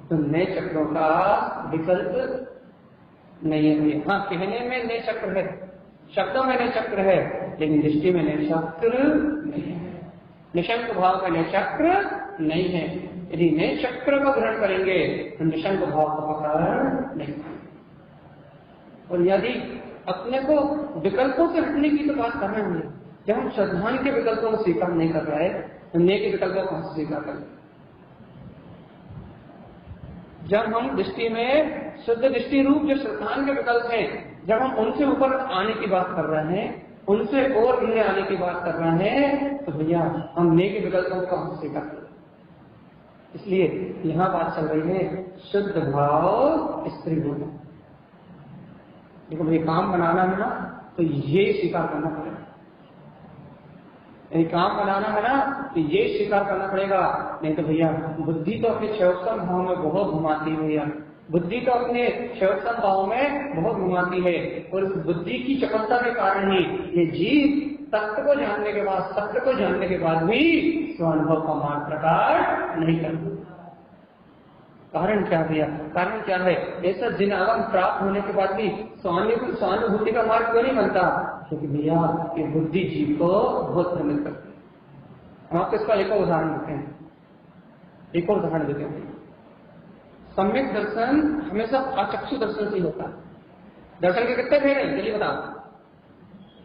S1: तो नए चक्रों का विकल्प नहीं है। हाँ, कहने में नए चक्र है, शब्दों में नए चक्र है, लेकिन दृष्टि में नए चक्र नहीं है। निशंक भाव का नए चक्र नहीं है। यदि नए चक्र को ग्रहण करेंगे तो निशंक भाव का पकड़ नहीं। और यदि अपने को विकल्पों से हटने की तो बात कर रहे हैं, जब हम श्रद्धान के विकल्पों को स्वीकार नहीं कर रहे तो नए के विकल्पों को स्वीकार करें। जब हम दृष्टि में शुद्ध दृष्टि रूप जो श्रद्धान के विकल्प हैं, जब हम उनसे ऊपर आने की बात कर रहे हैं, उनसे और इन्हें आने की बात कर रहे हैं, तो भैया हम नए के विकल्पों को हम स्वीकार करें। इसलिए यहाँ बात चल रही है शुद्ध भाव स्त्री होना। देखो भाई, काम बनाना है ना, तो ये स्वीकार करना पड़ेगा। यदि काम बनाना है ना, तो ये स्वीकार करना पड़ेगा। नहीं तो भैया बुद्धि तो अपने क्षयोत्तम भाव में बहुत घुमाती है भैया, बुद्धि तो अपने क्षयोत्तम भाव में बहुत घुमाती है। और इस बुद्धि की चपलता के कारण ही ये जीव तत्व को जानने के बाद, सत्य को जानने के बाद भी स्वानुभव का मान प्रकार नहीं करता। कारण क्या भैया? कारण क्या है? ऐसा जिनागम प्राप्त होने के बाद भी स्वानुभूति का मार्ग क्यों नहीं बनता? क्योंकि भैया ये बुद्धि जीव को बहुत भ्रमित करती है। हम आपको इसका एक और उदाहरण देते हैं, एक और उदाहरण देते हैं। सम्यक दर्शन हमेशा अचक्षु दर्शन से होता है। दर्शन के कितने भेद हैं जल्दी बताओ।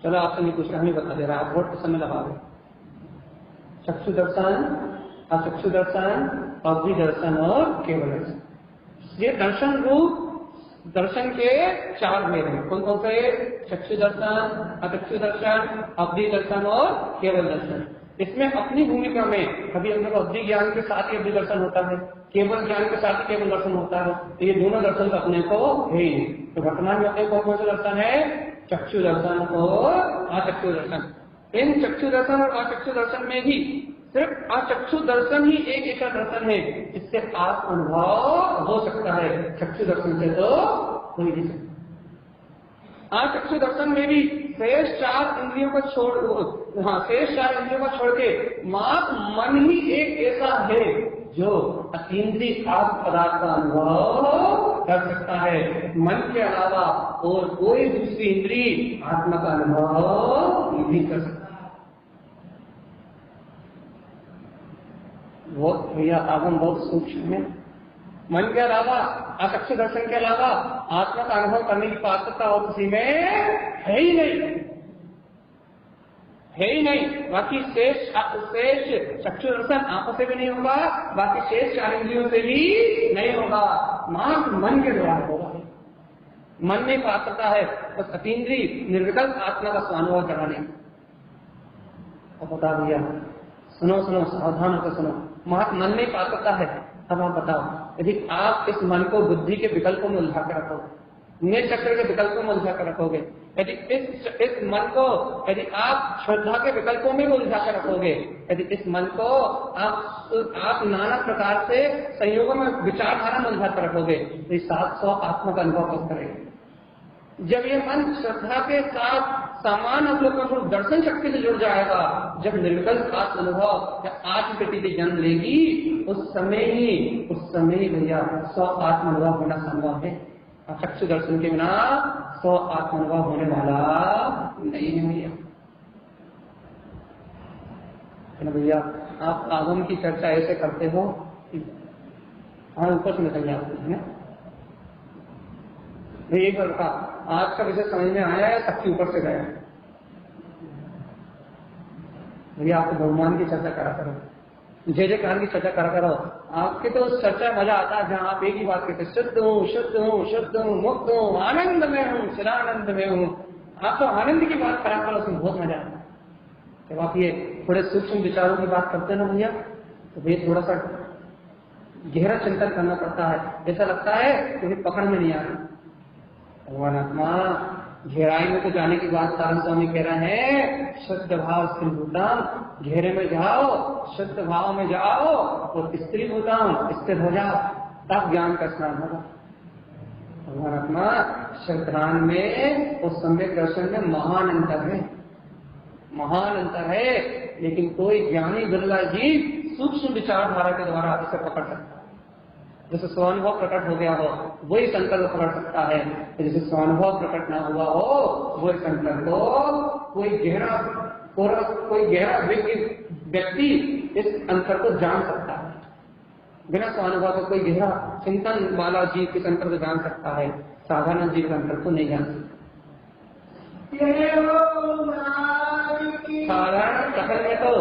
S1: चलो आपसे नहीं पूछ रहा, हमें बता दे रहा, आप बहुत समय लगा रहे। चक्षु दर्शन, अचक्षु दर्शन, अवधि दर्शन और केवल दर्शन। ये दर्शन रूप दर्शन के 4 भेद हैं। कौन कौन से? चक्षु दर्शन, अचक्षु दर्शन, अवधि दर्शन और केवल दर्शन। इसमें अपनी भूमिका में कभी हम लोग अवधि ज्ञान के साथ ही अवधि दर्शन होता है, केवल ज्ञान के साथ ही केवल दर्शन होता है। तो ये दोनों दर्शन तो अपने को है। तो वर्तमान में अपने कौन से दर्शन है? चक्षु दर्शन और अचक्षु दर्शन। इन चक्षु दर्शन और अचक्षु दर्शन में भी सिर्फ अचक्षु दर्शन ही एक ऐसा दर्शन है जिससे आप अनुभव हो सकता है। चक्षु दर्शन से तो हो ही नहीं सकता। अचक्षु दर्शन में भी शेष 4 इंद्रियों को शेष 4 इंद्रियों को छोड़ के मात्र मन ही एक ऐसा है जो अतीन्द्रिय आत्म पदार्थ का अनुभव कर सकता है। मन के अलावा और कोई दूसरी इंद्रिय आत्मा का अनुभव नहीं कर सकता। बहुत भैया आगम बहुत सूक्ष्म है। मन के अलावा, अचक्षु दर्शन के अलावा आत्मा का अनुभव करने की पात्रता और किसी में है ही नहीं, है ही नहीं। बाकी शेष चक्षु दर्शन आंखों से भी नहीं होगा, बाकी शेष 4 इंद्रियों से भी नहीं होगा, मात्र मन के द्वारा होगा। मन में पात्रता है बस अतीन्द्रिय निर्विकल्प आत्मा का स्वानुभव कराने। अब बता दिया, सुनो सुनो, सावधान होकर सुनो। मन में पात्रता है। अब आप बताओ, यदि आप इस मन को बुद्धि के विकल्पों में उलझा कर रखोगे, नेत्र चक्र के विकल्पों में उलझा कर रखोगे, यदि इस मन को यदि आप श्रद्धा के विकल्पों में भी उलझा कर रखोगे, यदि इस मन को आप नाना प्रकार से संयोगों में विचारधारा में उलझा कर रखोगे, तो 700 आत्मा का अनुभव कब करेगा? जब ये मन श्रद्धा के साथ समान अवलोकन दर्शन शक्ति से जुड़ जाएगा, जब निर्विकल्प आत्म अनुभव या आत्म प्रतीति जन्म लेगी, उस समय ही भैया 100 आत्म अनुभव होना संभव है। चक्षु दर्शन के बिना 100 आत्म अनुभव होने वाला नहीं है भैया। आप आगम की चर्चा ऐसे करते हो, हाँ ऊपर से निकल जाते हैं। एक बार का आज का विषय समझ में आया है, सबके ऊपर से गया भैया। आपको भगवान की चर्चा करा करो, जय जयकार की चर्चा करा करो। आपके तो उस चर्चा मजा आता है जहाँ आप एक ही बात कहते, शुद्ध हूँ, शुद्ध हूँ, शुद्ध हूँ, मुक्त हूँ, आनंद में हूँ, चिरानंद में हूँ। आप तो आनंद की बात करा करो, उसमें बहुत मजा आता है। जब आप ये थोड़े सूक्ष्म विचारों की बात करते हैं ना भैया, तो ये थोड़ा सा गहरा चिंतन करना पड़ता है। ऐसा लगता है कि पकड़ में नहीं आ रही। भगवान आत्मा गहराई में तो जाने की बात सारण स्वामी कह रहे हैं, शुद्ध भाव स्त्री भूताम, घेरे में जाओ, शुद्ध भाव में जाओ और स्त्री भूताम स्थिर हो जाओ, तब ज्ञान का स्नान होगा। भगवान आत्मा श्रद्धान में और सम्यक दर्शन में महान अंतर है, महान अंतर है। लेकिन कोई ज्ञानी बिरला जीव सूक्ष्म विचारधारा के द्वारा इसे पकड़ सकता है। जैसे स्वानुभव प्रकट हो गया हो वही संकल्प को पकड़ सकता है, जैसे स्वानुभव प्रकट ना हुआ हो वही संकल्प को कोई गहरा व्यक्ति इस अंतर को जान सकता है। बिना स्वानुभव को कोई गहरा चिंतन वाला जीव किस अंतर को जान सकता है, साधारण जीव का अंतर को नहीं जान सकता। साधारण सकल में तो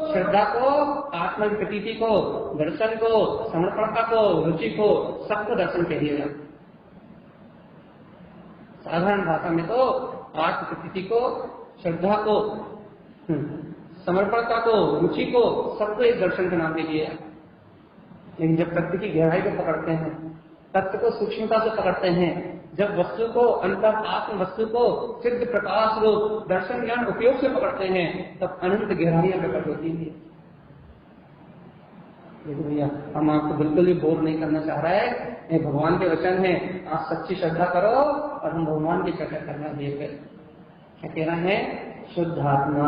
S1: श्रद्धा को, आत्म प्रतीति को, दर्शन को, समर्पणता को, रुचि को, सबको दर्शन कह दिया जाता। साधारण भाषा में तो आत्म प्रतीति को, श्रद्धा को, समर्पणता को, रुचि को, सबको एक दर्शन के नाम दे दिया। लेकिन जब तत्व की गहराई को पकड़ते हैं, तत्व को सूक्ष्मता से पकड़ते हैं, जब वस्तु को अंतर आत्म वस्तु को सिद्ध प्रकाश रूप दर्शन ज्ञान उपयोग से पकड़ते हैं, तब अनंत गहराइयां प्रकट होती है। देखो भैया, हम आपको बिल्कुल भी बोर नहीं करना चाह रहे हैं, ये भगवान के वचन है। आप सच्ची श्रद्धा करो और हम भगवान की चर्चा करना दिए गए। क्या कह रहे हैं? शुद्ध आत्मा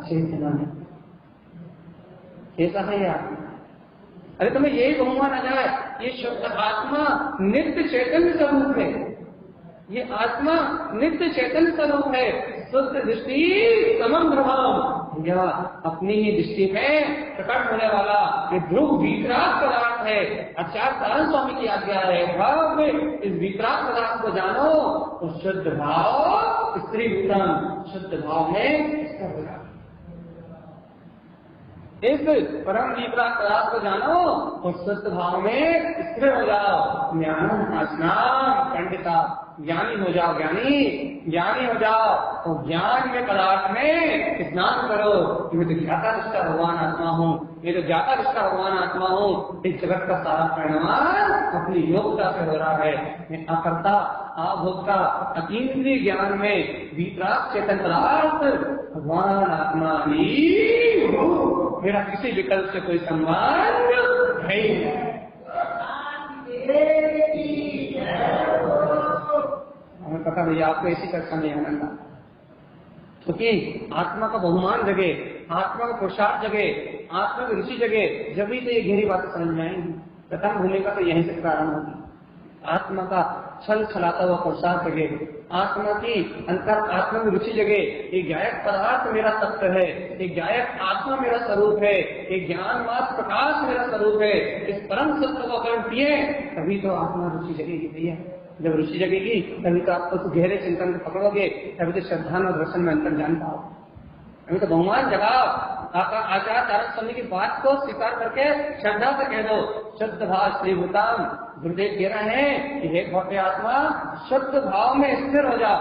S1: चेतना में कैसा है यार? अरे तुम्हें यही कहूंगा ना जाए, ये शुद्ध आत्मा नित्य चैतन्य स्वरूप है। ये आत्मा नित्य चैतन्य स्वरूप है। शुद्ध दृष्टि समग्र भाव, यह अपनी ही दृष्टि में प्रकट होने वाला ये ध्रुव वितराग पदार्थ है। आचार्य सारण स्वामी की आज्ञा है, भाव में इस वितराग पदार्थ को जानो तो शुद्ध भाव स्त्री भूतम, शुद्ध भाव में इसका विराग। इस परम वितराग पदार्थ को जानो और शुद्ध भाव में स्थिर हो जाओ। ज्ञान आसना पंडिता, ज्ञानी हो जाओ, ज्ञानी हो जाओ। तो ज्ञान के पदार्थ में स्नान करो कि मैं तो ज्ञाता दृष्टा भगवान आत्मा हूँ, मैं तो ज्ञाता दृष्टा भगवान आत्मा हूँ। इस जगत का सारा परिणाम अपनी योग्यता से हो रहा है। मैं अकर्ता, अभोक्ता, अतीन्द्रिय ज्ञान में वितराग चेतन पदार्थ भगवान आत्मा ही हूँ। मेरा किसी विकल्प से कोई संबंध नहीं है। हमें पता भैया आपको ऐसी चर्चा नहीं आनंद, क्योंकि आत्मा का बहुमान जगे, आत्मा का पुरुषार्थ जगे, आत्मा में रुचि जगे, जब भी तो ये गहरी बातें समझ में आएंगी। प्रथम भूमिका तो यहीं से प्रारंभ होगी। आत्मा का छल छलाता हुआ प्रोत्साह जगे, आत्मा की अंतर आत्मा में रुचि जगे। एक गायक पदार्थ मेरा तत्व है, एक गायक आत्मा मेरा स्वरूप है, एक ज्ञान मात्र प्रकाश मेरा स्वरूप है। इस परम सत्य को अगर पिए तभी तो आत्मा रुचि जगेगी भैया। जब रुचि जगेगी तभी तो आप तो गहरे चिंतन को पकड़ोगे, तभी तो श्रद्धा और दर्शन में अंतर जान पाओगे। अभी तो भगवान जगाओ, आचार्य तारक स्वामी की बात को स्वीकार करके श्रद्धा से कह दो, शुद्ध भाव श्रीभूतम। गुरुदेव कह रहे हैं कि हे भव्य आत्मा, शुद्ध भाव में स्थिर हो जाओ,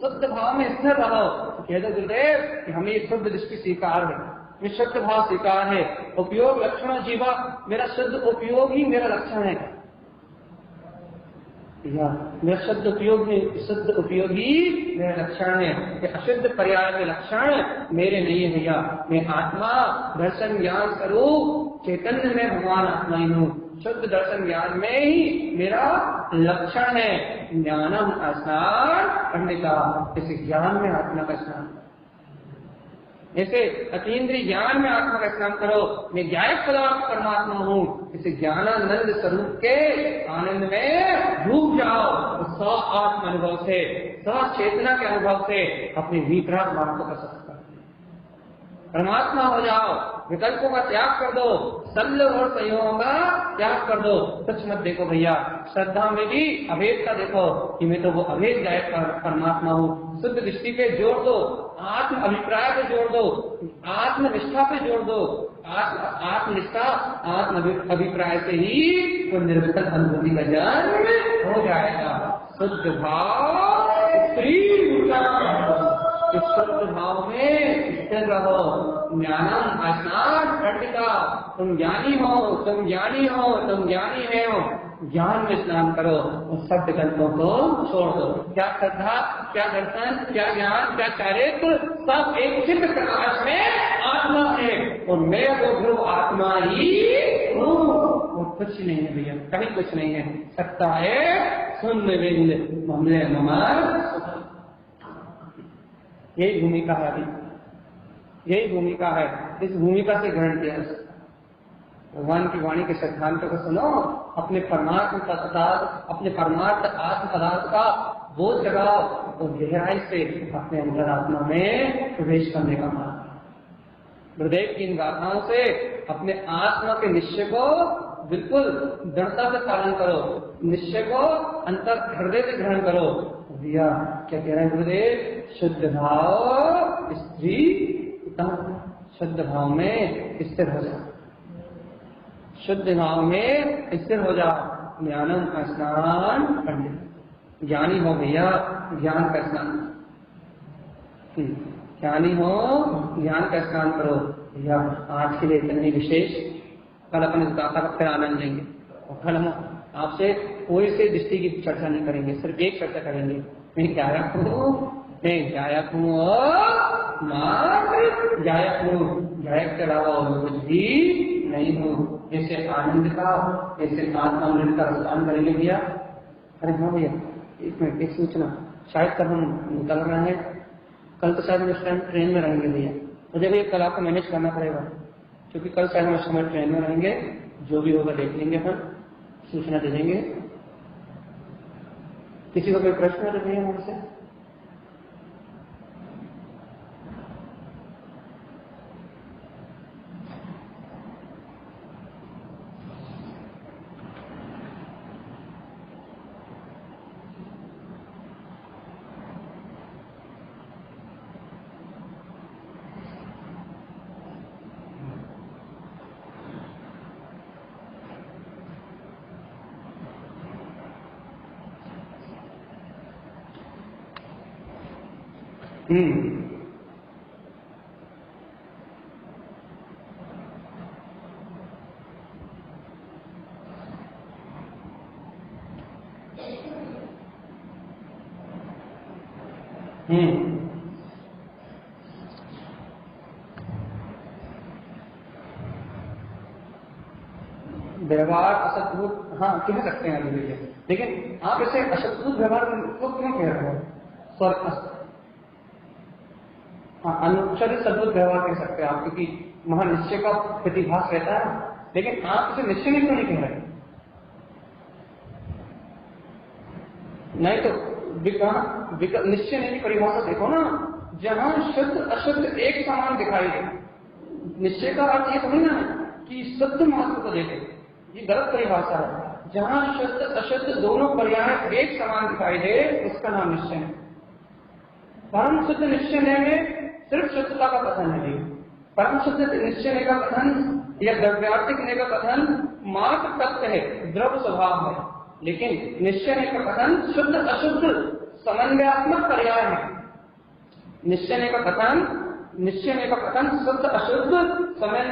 S1: शुद्ध भाव में स्थिर रहो। कह दो गुरुदेव कि हमें शुद्ध दृष्टि स्वीकार है, ये शुद्ध भाव स्वीकार है। उपयोग लक्षण जीवा, मेरा शुद्ध उपयोग ही मेरा लक्षण है। मेरा शुद्ध उपयोग शुद्ध उपयोग ही मेरा लक्षण है। अशुद्ध पर्याय के लक्षण मेरे नहीं है भैया। मैं आत्मा दर्शन ज्ञान स्वरूप चैतन्य में भगवान आत्मा ही हूँ। शुद्ध दर्शन ज्ञान में ही मेरा लक्षण है। ज्ञानम स्नान पंडिता, इस ज्ञान में आत्मा का स्नान, ऐसे अतीन्द्रिय ज्ञान में आत्मा का स्नान करो। मैं ज्ञायक पदार्थ परमात्मा हूँ, इसे ज्ञानानंद स्वरूप के आनंद में डूब जाओ। तो स्व आत्म अनुभव से, स्व चेतना के अनुभव से अपनी विपराग बात को कर सकता है। परमात्मा हो जाओ, विकल्पों का त्याग कर दो, सल्ल और संयोग का त्याग कर दो। सच मत देखो भैया, श्रद्धा में भी अभेद का देखो कि मैं तो वो अभेद गायक परमात्मा हूँ। शुद्ध दृष्टि पे जोड़ दो, आत्म अभिप्राय पे जोड़ दो, आत्मनिष्ठा पे जोड़ दो। आत्मनिष्ठा आत्म अभिप्राय से ही वो निर्विकल्प अनुभूति का जन्म हो जाएगा। शुद्ध भाव इस शुद्ध भाव में स्थिर रहो। ज्ञानम स्नान पंडिता, तुम ज्ञानी हो, तुम ज्ञानी हो, तुम ज्ञानी है हो। ज्ञान में स्नान करो, उस सब विकल्पों को छोड़ दो। क्या श्रद्धा, क्या दर्शन, क्या ज्ञान, क्या चारित्र, सब एक चित्त प्रकाश में आत्मा है। और मैं वो ध्रुव आत्मा ही हूँ। वो कुछ नहीं है भैया, कहीं कुछ नहीं है। सत्ता है शून्य बिंद मामले नमः। यही भूमिका है, अभी यही भूमिका है। इस भूमिका से ग्रहण किया जा सकता है। भगवान की वाणी के सिद्धांतों को सुनो, अपने परमात्म पदार्थ, अपने परमार्थ आत्म पदार्थ का बोध जगाओ और गहराई से अपने अंतरात्मा में प्रवेश करने का मार्ग। गुरुदेव की इन गाथाओं से अपने आत्मा के निश्चय को बिल्कुल दृढ़ता से पालन करो, निश्चय को अंतर हृदय से ग्रहण करो। भैया क्या कह रहे हैं गुरुदेव? शुद्ध भाव स्त्री, शुद्ध भाव में स्थिर हो जाओ, शुद्ध भाव में स्थिर हो जाओ। ज्ञानम का स्नान पंडित, ज्ञानी हो भैया, ज्ञान का स्नान, ज्ञानी हो ज्ञान का स्नान करो भैया। आज के लिए इतना ही विशेष, कल अपन इस गाथा का फिर आनंद लेंगे। और कल हम आपसे कोई से दृष्टि की चर्चा नहीं करेंगे, सिर्फ एक चर्चा करेंगे। मैं गायक हूँ, मैं गायक हूँ और मात्र गायक हूँ, गायक के अलावा और कुछ भी नहीं हूँ। ऐसे आनंद का, ऐसे आत्मानंद का स्थान करेंगे भैया। अरे हाँ भैया, एक मिनट, एक सूचना। शायद कल हम निकल रहे हैं, कल तो शायद हम इस टाइम ट्रेन में रहेंगे भैया। मुझे भी कल आपको मैनेज करना पड़ेगा, क्योंकि कल शायद हम इस समय ट्रेन में रहेंगे। जो भी होगा देख लेंगे, हम सूचना दे देंगे। किसी को कोई प्रश्न है तो भैया मुझसे? व्यवहार असद्भुत, हाँ कह सकते हैं अभी, लेकिन आप ऐसे असद्भुत व्यवहार को क्यों कह रहे हो? हाँ, अनुच्छेद सद्वत व्यवहार कह सकते हैं आप, क्योंकि वहां निश्चय का प्रतिभास रहता है, लेकिन आप इसे निश्चय नहीं क्यों नहीं कह रहे? नहीं तो निश्चय नहीं की परिभाषा देखो ना, जहां शुद्ध अशुद्ध एक समान दिखाई दे, निश्चय का अर्थ ये समझना है कि शुद्ध महत्व को देखे, ये गलत परिभाषा है। जहां शुद्ध अशुद्ध दोनों पर्याय एक समान दिखाई दे, उसका नाम निश्चय है। परम शुद्ध निश्चय में सिर्फ शुद्धता का कथन है, परम शुद्ध निश्चय का कथन या द्रव्यार्थिक का कथन मात्र तत्व है, द्रव स्वभाव है, लेकिन निश्चय का कथन शुद्ध अशुद्ध समन्वयात्मक पर्याय है। निश्चय का कथन शुद्ध अशुद्ध समय